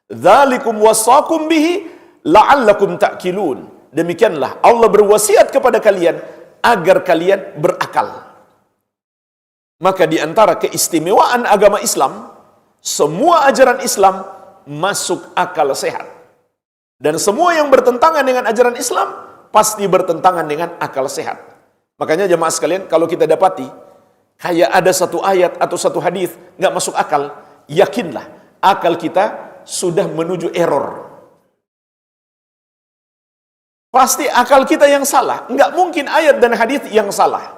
S2: Dzalikum wasaqum bihi la'allakum ta'qilun. Demikianlah Allah berwasiat kepada kalian agar kalian berakal. Maka di antara keistimewaan agama Islam, semua ajaran Islam masuk akal sehat. Dan semua yang bertentangan dengan ajaran Islam pasti bertentangan dengan akal sehat. Makanya jemaah sekalian, kalau kita dapati kayak ada satu ayat atau satu hadis nggak masuk akal, yakinlah akal kita sudah menuju error. Pasti akal kita yang salah. Enggak mungkin ayat dan hadis yang salah.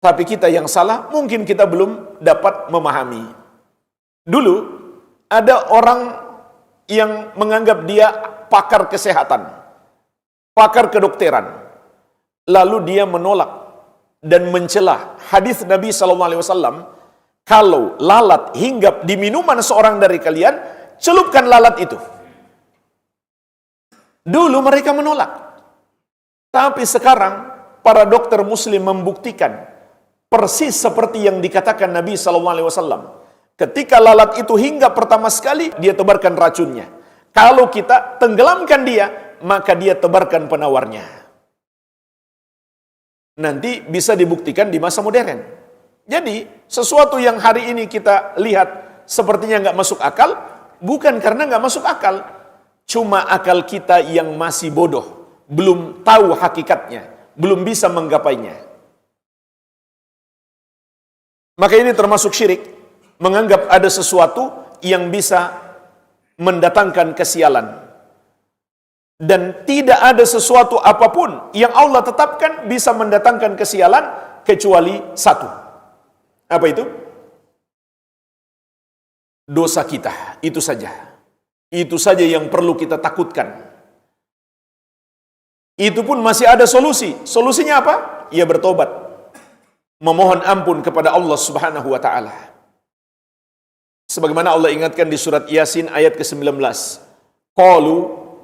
S2: Tapi kita yang salah, mungkin kita belum dapat memahami. Dulu, ada orang yang menganggap dia pakar kesehatan, pakar kedokteran. Lalu dia menolak dan mencela hadis Nabi SAW, kalau lalat hinggap di minuman seorang dari kalian, celupkan lalat itu. Dulu mereka menolak. Tapi sekarang para dokter muslim membuktikan persis seperti yang dikatakan Nabi SAW. Ketika lalat itu hinggap pertama sekali, dia tebarkan racunnya. Kalau kita tenggelamkan dia, maka dia tebarkan penawarnya. Nanti bisa dibuktikan di masa modern. Jadi, sesuatu yang hari ini kita lihat sepertinya nggak masuk akal, bukan karena nggak masuk akal. Cuma akal kita yang masih bodoh, belum tahu hakikatnya, belum bisa menggapainya. Maka ini termasuk syirik, menganggap ada sesuatu yang bisa mendatangkan kesialan. Dan tidak ada sesuatu apapun yang Allah tetapkan bisa mendatangkan kesialan kecuali satu. Apa itu? Dosa kita, itu saja. Itu saja yang perlu kita takutkan. Itu pun masih ada solusi. Solusinya apa? Ya bertobat. Memohon ampun kepada Allah Subhanahu wa taala. Sebagaimana Allah ingatkan di surat Yasin ayat ke-19. Qalu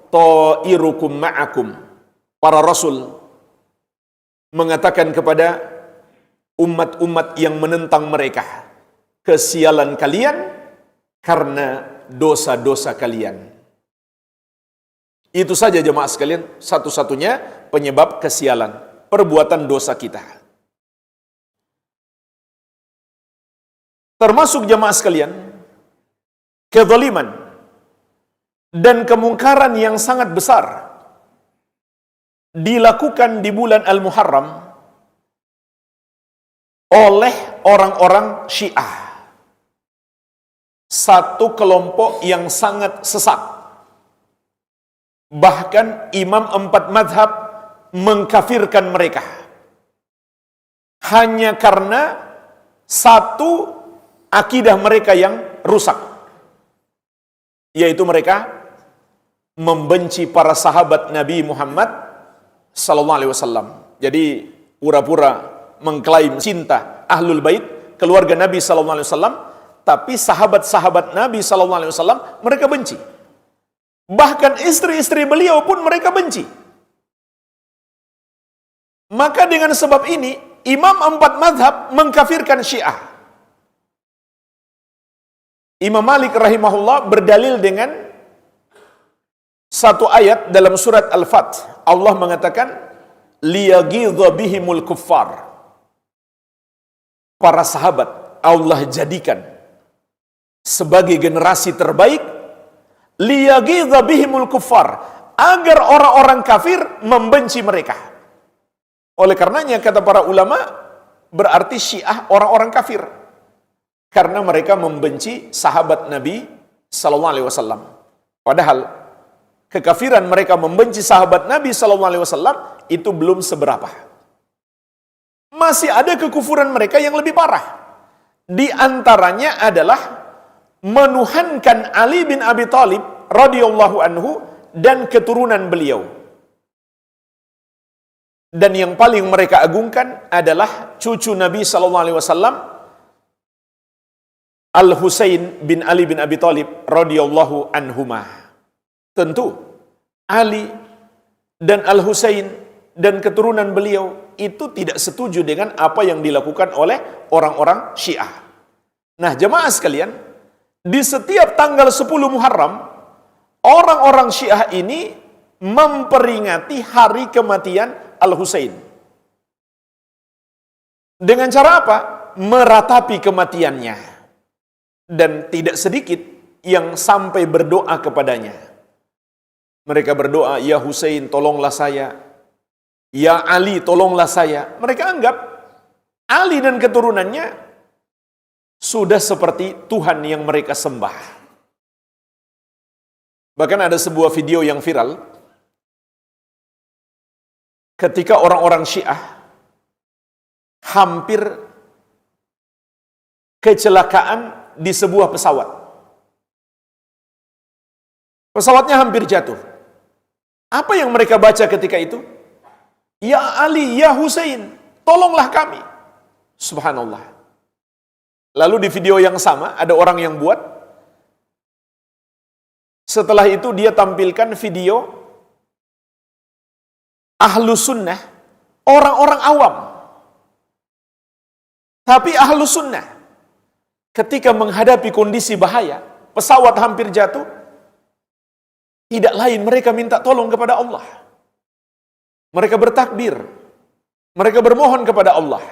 S2: ta'irukum ma'akum. Para rasul mengatakan kepada umat-umat yang menentang mereka, kesialan kalian karena dosa-dosa kalian. Itu saja jemaah sekalian, satu-satunya penyebab kesialan, perbuatan dosa kita. Termasuk jemaah sekalian, kezaliman dan kemungkaran yang sangat besar dilakukan di bulan Al-Muharram oleh orang-orang Syiah. Satu kelompok yang sangat sesat. Bahkan imam 4 mazhab mengkafirkan mereka. Hanya karena satu akidah mereka yang rusak. Yaitu mereka membenci para sahabat Nabi Muhammad SAW. Jadi pura-pura mengklaim cinta Ahlul Bait, keluarga Nabi SAW, tapi sahabat-sahabat Nabi SAW mereka benci. Bahkan istri-istri beliau pun mereka benci. Maka dengan sebab ini, Imam 4 mazhab mengkafirkan Syiah. Imam Malik rahimahullah berdalil dengan satu ayat dalam surat Al-Fath. Allah mengatakan, liyagidha bihimul kuffar. Para sahabat Allah jadikan sebagai generasi terbaik, liyagidha bihimul kuffar, agar orang-orang kafir membenci mereka. Oleh karenanya kata para ulama, berarti Syiah orang-orang kafir karena mereka membenci sahabat Nabi sallallahu alaihi wasallam. Padahal kekafiran mereka membenci sahabat Nabi sallallahu alaihi wasallam itu belum seberapa. Masih ada kekufuran mereka yang lebih parah. Di antaranya adalah menuhankan Ali bin Abi Thalib radhiyallahu anhu dan keturunan beliau. Dan yang paling mereka agungkan adalah cucu Nabi sallallahu alaihi wasallam, Al-Husain bin Ali bin Abi Thalib radhiyallahu anhuma. Tentu Ali dan Al-Husain dan keturunan beliau itu tidak setuju dengan apa yang dilakukan oleh orang-orang Syiah. Nah, jemaah sekalian, di setiap tanggal 10 Muharram, orang-orang Syiah ini memperingati hari kematian Al-Husain. Dengan cara apa? Meratapi kematiannya. Dan tidak sedikit yang sampai berdoa kepadanya. Mereka berdoa, ya Husain tolonglah saya, ya Ali tolonglah saya. Mereka anggap Ali dan keturunannya sudah seperti Tuhan yang mereka sembah. Bahkan ada sebuah video yang viral ketika orang-orang Syiah hampir kecelakaan di sebuah pesawat. Pesawatnya hampir jatuh. Apa yang mereka baca ketika itu? Ya Ali, ya Husain, tolonglah kami. Subhanallah. Lalu di video yang sama, ada orang yang buat. Setelah itu dia tampilkan video ahlu sunnah, orang-orang awam. Tapi ahlu sunnah, ketika menghadapi kondisi bahaya, pesawat hampir jatuh, tidak lain mereka minta tolong kepada Allah. Mereka bertakbir, mereka bermohon kepada Allah.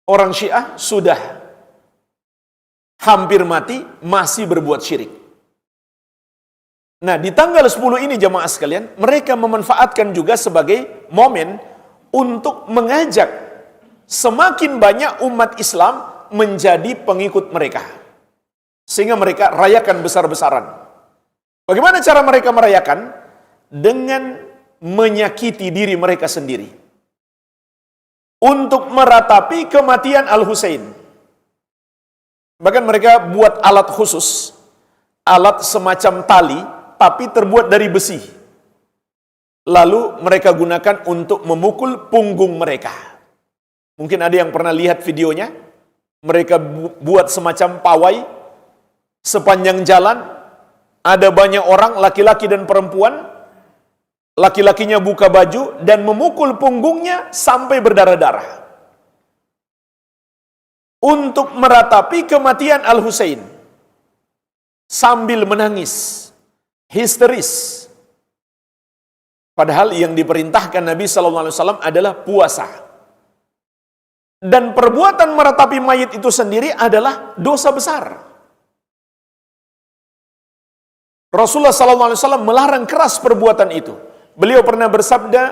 S2: Orang Syiah sudah hampir mati, masih berbuat syirik. Nah, di tanggal 10 ini jemaah sekalian, mereka memanfaatkan juga sebagai momen untuk mengajak semakin banyak umat Islam menjadi pengikut mereka. Sehingga mereka rayakan besar-besaran. Bagaimana cara mereka merayakan? Dengan menyakiti diri mereka sendiri. Untuk meratapi kematian Al-Husain. Bahkan mereka buat alat khusus, alat semacam tali, tapi terbuat dari besi. Lalu mereka gunakan untuk memukul punggung mereka. Mungkin ada yang pernah lihat videonya. Mereka buat semacam pawai sepanjang jalan. Ada banyak orang, laki-laki dan perempuan. Laki-lakinya buka baju dan memukul punggungnya sampai berdarah-darah. Untuk meratapi kematian Al-Husain. Sambil menangis. Histeris. Padahal yang diperintahkan Nabi SAW adalah puasa. Dan perbuatan meratapi mayit itu sendiri adalah dosa besar. Rasulullah SAW melarang keras perbuatan itu. Beliau pernah bersabda,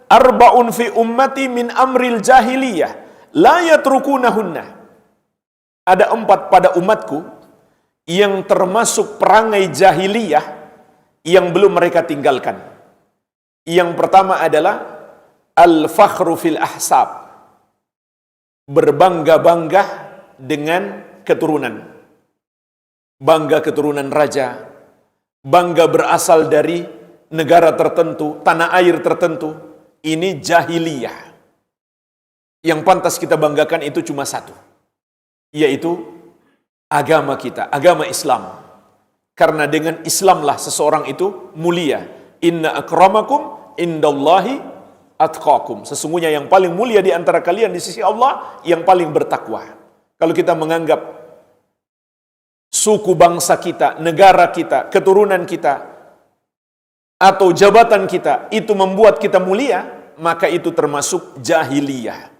S2: "Arba'un fi ummati min amril jahiliyah, la yatrukunahunna." Ada 4 pada umatku yang termasuk perangai jahiliyah yang belum mereka tinggalkan. Yang pertama adalah al-fakhru fil ahsab. Berbangga-bangga dengan keturunan. Bangga keturunan raja, bangga berasal dari negara tertentu, tanah air tertentu. Ini jahiliyah. Yang pantas kita banggakan itu cuma satu. yaitu agama kita, agama Islam. Karena dengan Islamlah seseorang itu mulia. Inna akramakum indallahi atqakum. Sesungguhnya yang paling mulia di antara kalian di sisi Allah yang paling bertakwa. Kalau kita menganggap suku bangsa kita, negara kita, keturunan kita, atau jabatan kita itu membuat kita mulia, maka itu termasuk jahiliyah.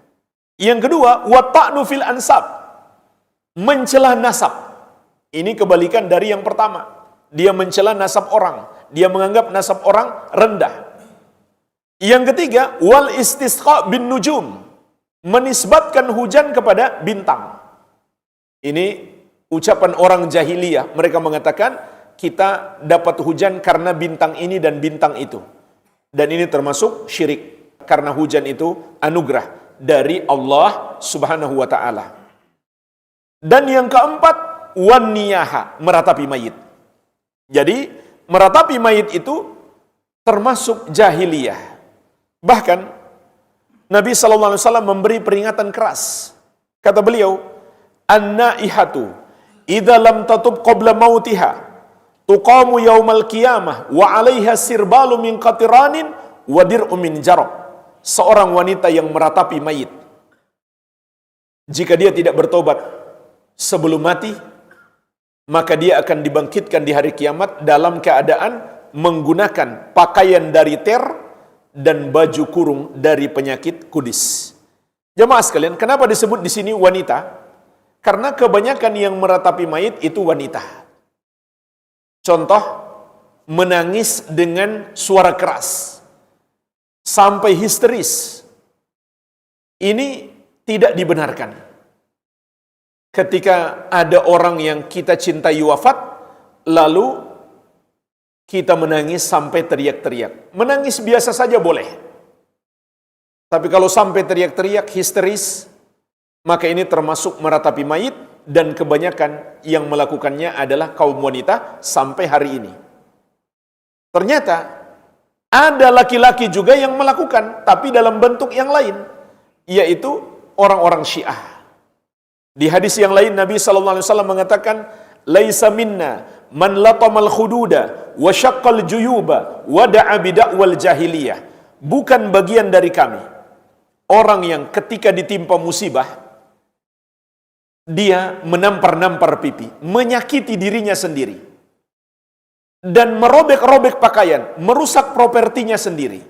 S2: Yang kedua, wa ta'nu fil ansab, mencela nasab. Ini kebalikan dari yang pertama. Dia mencela nasab orang, dia menganggap nasab orang rendah. Yang ketiga, wal istisqa bin nujum, menisbatkan hujan kepada bintang. Ini ucapan orang jahiliyah. Mereka mengatakan kita dapat hujan karena bintang ini dan bintang itu. Dan ini termasuk syirik, karena hujan itu anugerah dari Allah Subhanahu wa taala. Dan yang keempat, wan niyaha, meratapi mayit. Jadi meratapi mayit itu termasuk jahiliyah. Bahkan Nabi SAW memberi peringatan keras. Kata beliau, an-naihatu idza lam tatub qabla mautiha tuqamu yaumal qiyamah wa 'alaiha sirbalu min qatiranin wa dir'u min jarab. Seorang wanita yang meratapi mayit, jika dia tidak bertobat sebelum mati, maka dia akan dibangkitkan di hari kiamat dalam keadaan menggunakan pakaian dari ter dan baju kurung dari penyakit kudis. Jemaah sekalian, kenapa disebut di sini wanita? Karena kebanyakan yang meratapi mayit itu wanita. Contoh, menangis dengan suara keras sampai histeris. Ini tidak dibenarkan. Ketika ada orang yang kita cintai wafat, lalu kita menangis sampai teriak-teriak. Menangis biasa saja boleh. Tapi kalau sampai teriak-teriak, histeris, maka ini termasuk meratapi mayit, dan kebanyakan yang melakukannya adalah kaum wanita sampai hari ini. Ternyata ada laki-laki juga yang melakukan, tapi dalam bentuk yang lain, yaitu orang-orang Syiah. Di hadis yang lain Nabi SAW mengatakan, laisa minna man latamal khududa wa syaqqal juyuba wa da'a bid'wal jahiliyah. Bukan bagian dari kami orang yang ketika ditimpa musibah dia menampar-nampar pipi, menyakiti dirinya sendiri, dan merobek-robek pakaian, merusak propertinya sendiri,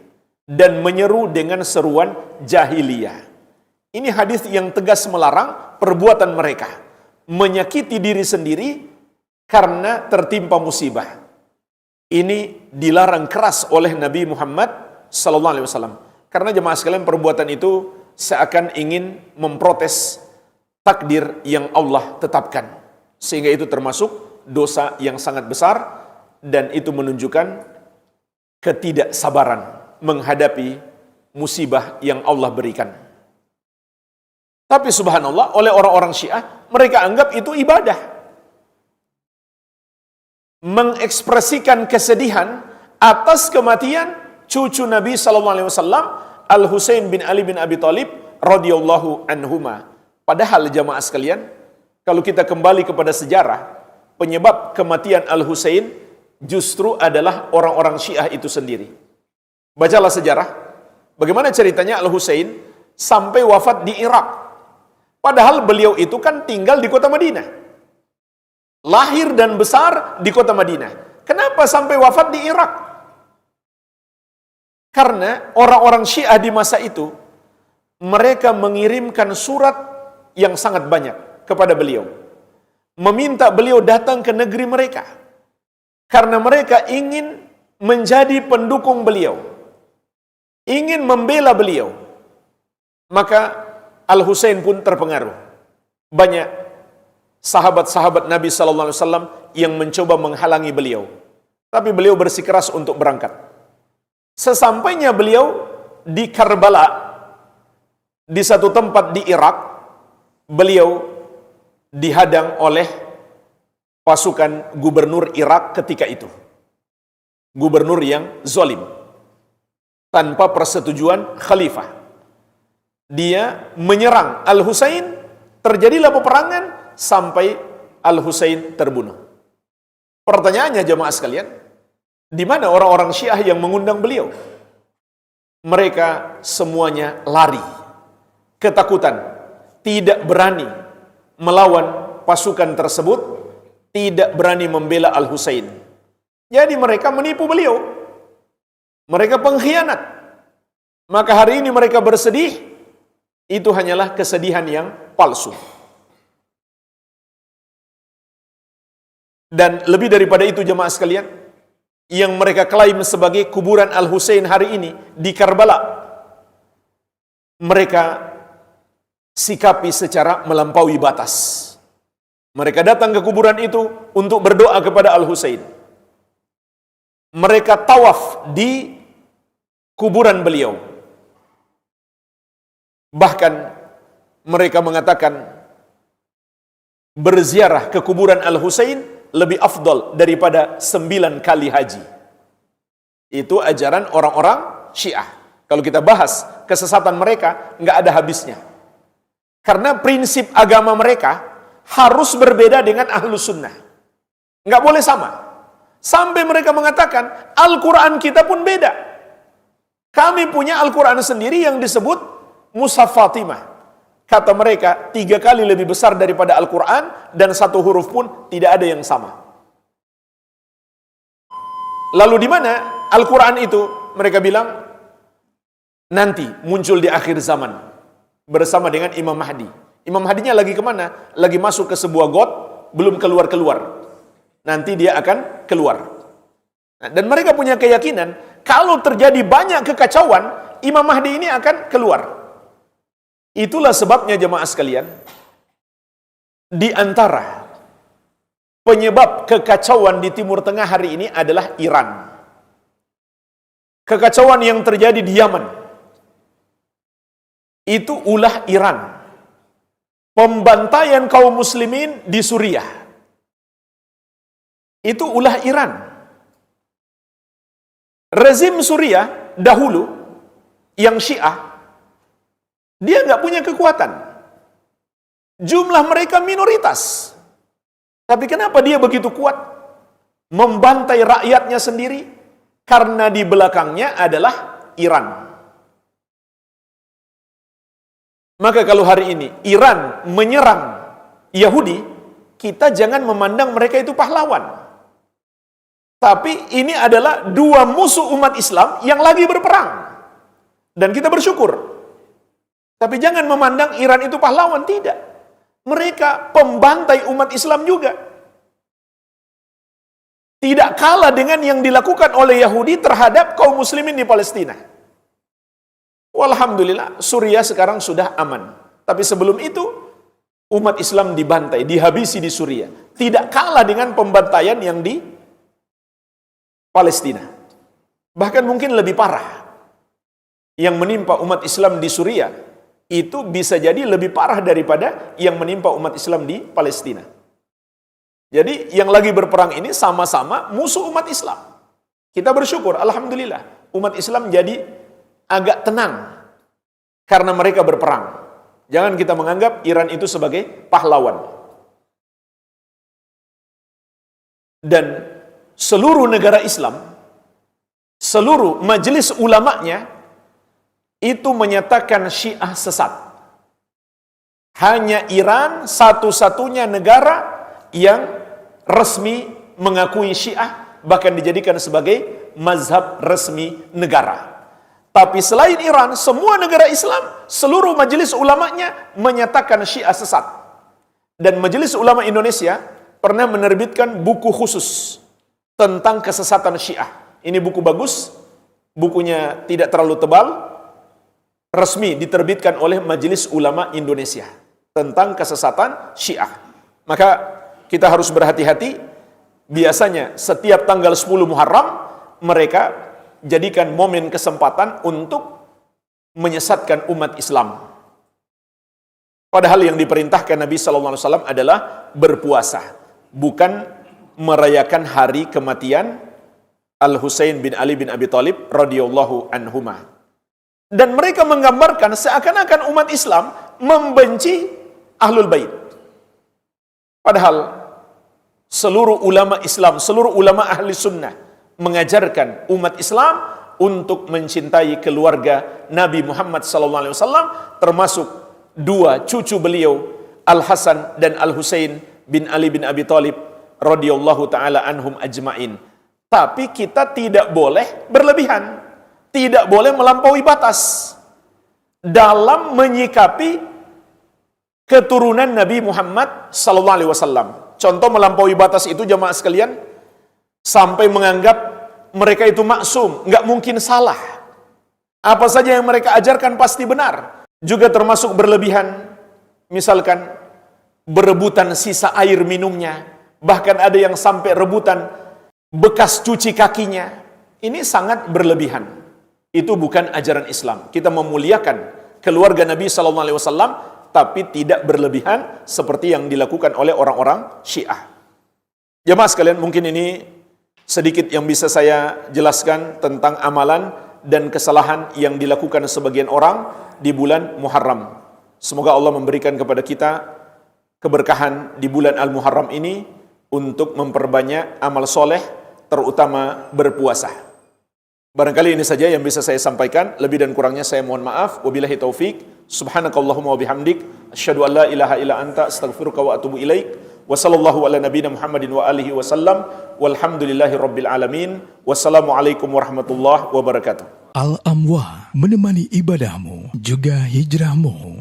S2: dan menyeru dengan seruan jahiliyah. Ini hadis yang tegas melarang perbuatan mereka, menyakiti diri sendiri karena tertimpa musibah. Ini dilarang keras oleh Nabi Muhammad SAW. Karena jemaah sekalian, perbuatan itu seakan ingin memprotes takdir yang Allah tetapkan. Sehingga itu termasuk dosa yang sangat besar, dan itu menunjukkan ketidaksabaran menghadapi musibah yang Allah berikan. Tapi subhanallah, oleh orang-orang Syiah, mereka anggap itu ibadah. Mengekspresikan kesedihan atas kematian cucu Nabi SAW, Al-Husain bin Ali bin Abi Thalib radhiyallahu anhuma. Padahal jamaah sekalian, kalau kita kembali kepada sejarah, penyebab kematian Al-Husain justru adalah orang-orang Syiah itu sendiri. Bacalah sejarah, bagaimana ceritanya Al-Husain sampai wafat di Irak. Padahal beliau itu kan tinggal di kota Madinah. Lahir dan besar di kota Madinah. Kenapa sampai wafat di Irak? Karena orang-orang Syiah di masa itu, mereka mengirimkan surat yang sangat banyak kepada beliau, meminta beliau datang ke negeri mereka, karena mereka ingin menjadi pendukung beliau, ingin membela beliau. Maka Al-Husain pun terpengaruh. Banyak sahabat-sahabat Nabi SAW yang mencoba menghalangi beliau, tapi beliau bersikeras untuk berangkat. Sesampainya beliau di Karbala, di satu tempat di Irak, beliau dihadang oleh pasukan gubernur Irak ketika itu. Gubernur yang zalim, tanpa persetujuan khalifah. Dia menyerang Al-Husain, Terjadilah peperangan sampai Al-Husain terbunuh. Pertanyaannya jemaah sekalian, di mana orang-orang Syiah yang mengundang beliau? Mereka semuanya lari, ketakutan, tidak berani melawan pasukan tersebut, tidak berani membela Al-Husain. Jadi mereka menipu beliau. Mereka pengkhianat. Maka hari ini mereka bersedih, itu hanyalah kesedihan yang palsu. Dan lebih daripada itu jemaah sekalian, yang mereka klaim sebagai kuburan Al-Husain hari ini di Karbala, mereka sikapi secara melampaui batas. Mereka datang ke kuburan itu untuk berdoa kepada Al-Husain. Mereka tawaf di kuburan beliau. Bahkan mereka mengatakan berziarah ke kuburan Al-Husain lebih afdal daripada 9 kali haji. Itu ajaran orang-orang Syiah. Kalau kita bahas kesesatan mereka, nggak ada habisnya. Karena prinsip agama mereka harus berbeda dengan Ahlus Sunnah. Nggak boleh sama. Sampai mereka mengatakan, Al-Quran kita pun beda. Kami punya Al-Quran sendiri yang disebut Mushaf Fatimah. Kata mereka, 3 kali lebih besar daripada Al-Quran, dan 1 huruf pun tidak ada yang sama. Lalu di mana Al-Quran itu? Mereka bilang, nanti muncul di akhir zaman, bersama dengan Imam Mahdi. Imam Mahdinya lagi kemana? Lagi masuk ke sebuah got, belum keluar-keluar. Nanti dia akan keluar. Nah, dan mereka punya keyakinan, kalau terjadi banyak kekacauan, Imam Mahdi ini akan keluar. Itulah sebabnya jemaah sekalian, di antara penyebab kekacauan di Timur Tengah hari ini adalah Iran. Kekacauan yang terjadi di Yaman, itu ulah Iran. Pembantaian kaum muslimin di Suriah, itu ulah Iran. Rezim Suriah dahulu, yang Syiah, dia nggak punya kekuatan. Jumlah mereka minoritas. Tapi kenapa dia begitu kuat? Membantai rakyatnya sendiri. Karena di belakangnya adalah Iran. Maka kalau hari ini Iran menyerang Yahudi, kita jangan memandang mereka itu pahlawan. Tapi ini adalah 2 musuh umat Islam yang lagi berperang. Dan kita bersyukur. Tapi jangan memandang Iran itu pahlawan, tidak. Mereka pembantai umat Islam juga. Tidak kalah dengan yang dilakukan oleh Yahudi terhadap kaum muslimin di Palestina. Walhamdulillah, Suriah sekarang sudah aman. Tapi sebelum itu, umat Islam dibantai, dihabisi di Suriah. Tidak kalah dengan pembantaian yang di Palestina. Bahkan mungkin lebih parah. Yang menimpa umat Islam di Suriah, itu bisa jadi lebih parah daripada yang menimpa umat Islam di Palestina. Jadi yang lagi berperang ini sama-sama musuh umat Islam. Kita bersyukur, alhamdulillah, umat Islam jadi agak tenang karena mereka berperang. Jangan kita menganggap Iran itu sebagai pahlawan. Dan seluruh negara Islam, seluruh majelis ulamanya, itu menyatakan Syiah sesat. Hanya Iran satu-satunya negara yang resmi mengakui Syiah, bahkan dijadikan sebagai mazhab resmi negara. Tapi selain Iran, semua negara Islam, seluruh majelis ulamanya menyatakan Syiah sesat. Dan Majelis Ulama Indonesia pernah menerbitkan buku khusus tentang kesesatan Syiah. Ini buku bagus, bukunya tidak terlalu tebal, resmi diterbitkan oleh Majelis Ulama Indonesia tentang kesesatan Syiah. Maka kita harus berhati-hati. Biasanya setiap tanggal 10 Muharram mereka jadikan momen kesempatan untuk menyesatkan umat Islam. Padahal yang diperintahkan Nabi SAW adalah berpuasa, bukan merayakan hari kematian Al-Husain bin Ali bin Abi Thalib radhiyallahu anhuma. Dan mereka menggambarkan seakan-akan umat Islam membenci Ahlul Bait. Padahal seluruh ulama Islam, seluruh ulama ahli sunnah mengajarkan umat Islam untuk mencintai keluarga Nabi Muhammad SAW, termasuk dua cucu beliau, Al-Hasan dan Al-Husain bin Ali bin Abi Thalib radhiyallahu taala anhum ajmain. Tapi kita tidak boleh berlebihan, tidak boleh melampaui batas dalam menyikapi keturunan Nabi Muhammad SAW. Contoh melampaui batas itu, jamaah sekalian, sampai menganggap mereka itu maksum, nggak mungkin salah. Apa saja yang mereka ajarkan pasti benar. Juga termasuk berlebihan, misalkan berebutan sisa air minumnya, bahkan ada yang sampai rebutan bekas cuci kakinya. Ini sangat berlebihan. Itu bukan ajaran Islam. Kita memuliakan keluarga Nabi SAW, tapi tidak berlebihan seperti yang dilakukan oleh orang-orang Syiah. Jamaah sekalian, mungkin ini sedikit yang bisa saya jelaskan tentang amalan dan kesalahan yang dilakukan sebagian orang di bulan Muharram. Semoga Allah memberikan kepada kita keberkahan di bulan Al-Muharram ini untuk memperbanyak amal soleh, terutama berpuasa. Barangkali ini saja yang bisa saya sampaikan. Lebih dan kurangnya saya mohon maaf. Wabillahi taufik. Subhanakallahumma wa bihamdik. Asyhadu an la ilaha illa anta astaghfiruka wa atubu ilaik. Wa sallallahu ala nabiyina Muhammadin wa alihi wa sallam. Walhamdulillahi rabbil alamin. Wassalamualaikum warahmatullahi wabarakatuh.
S3: Al-Amwah menemani ibadahmu juga hijrahmu.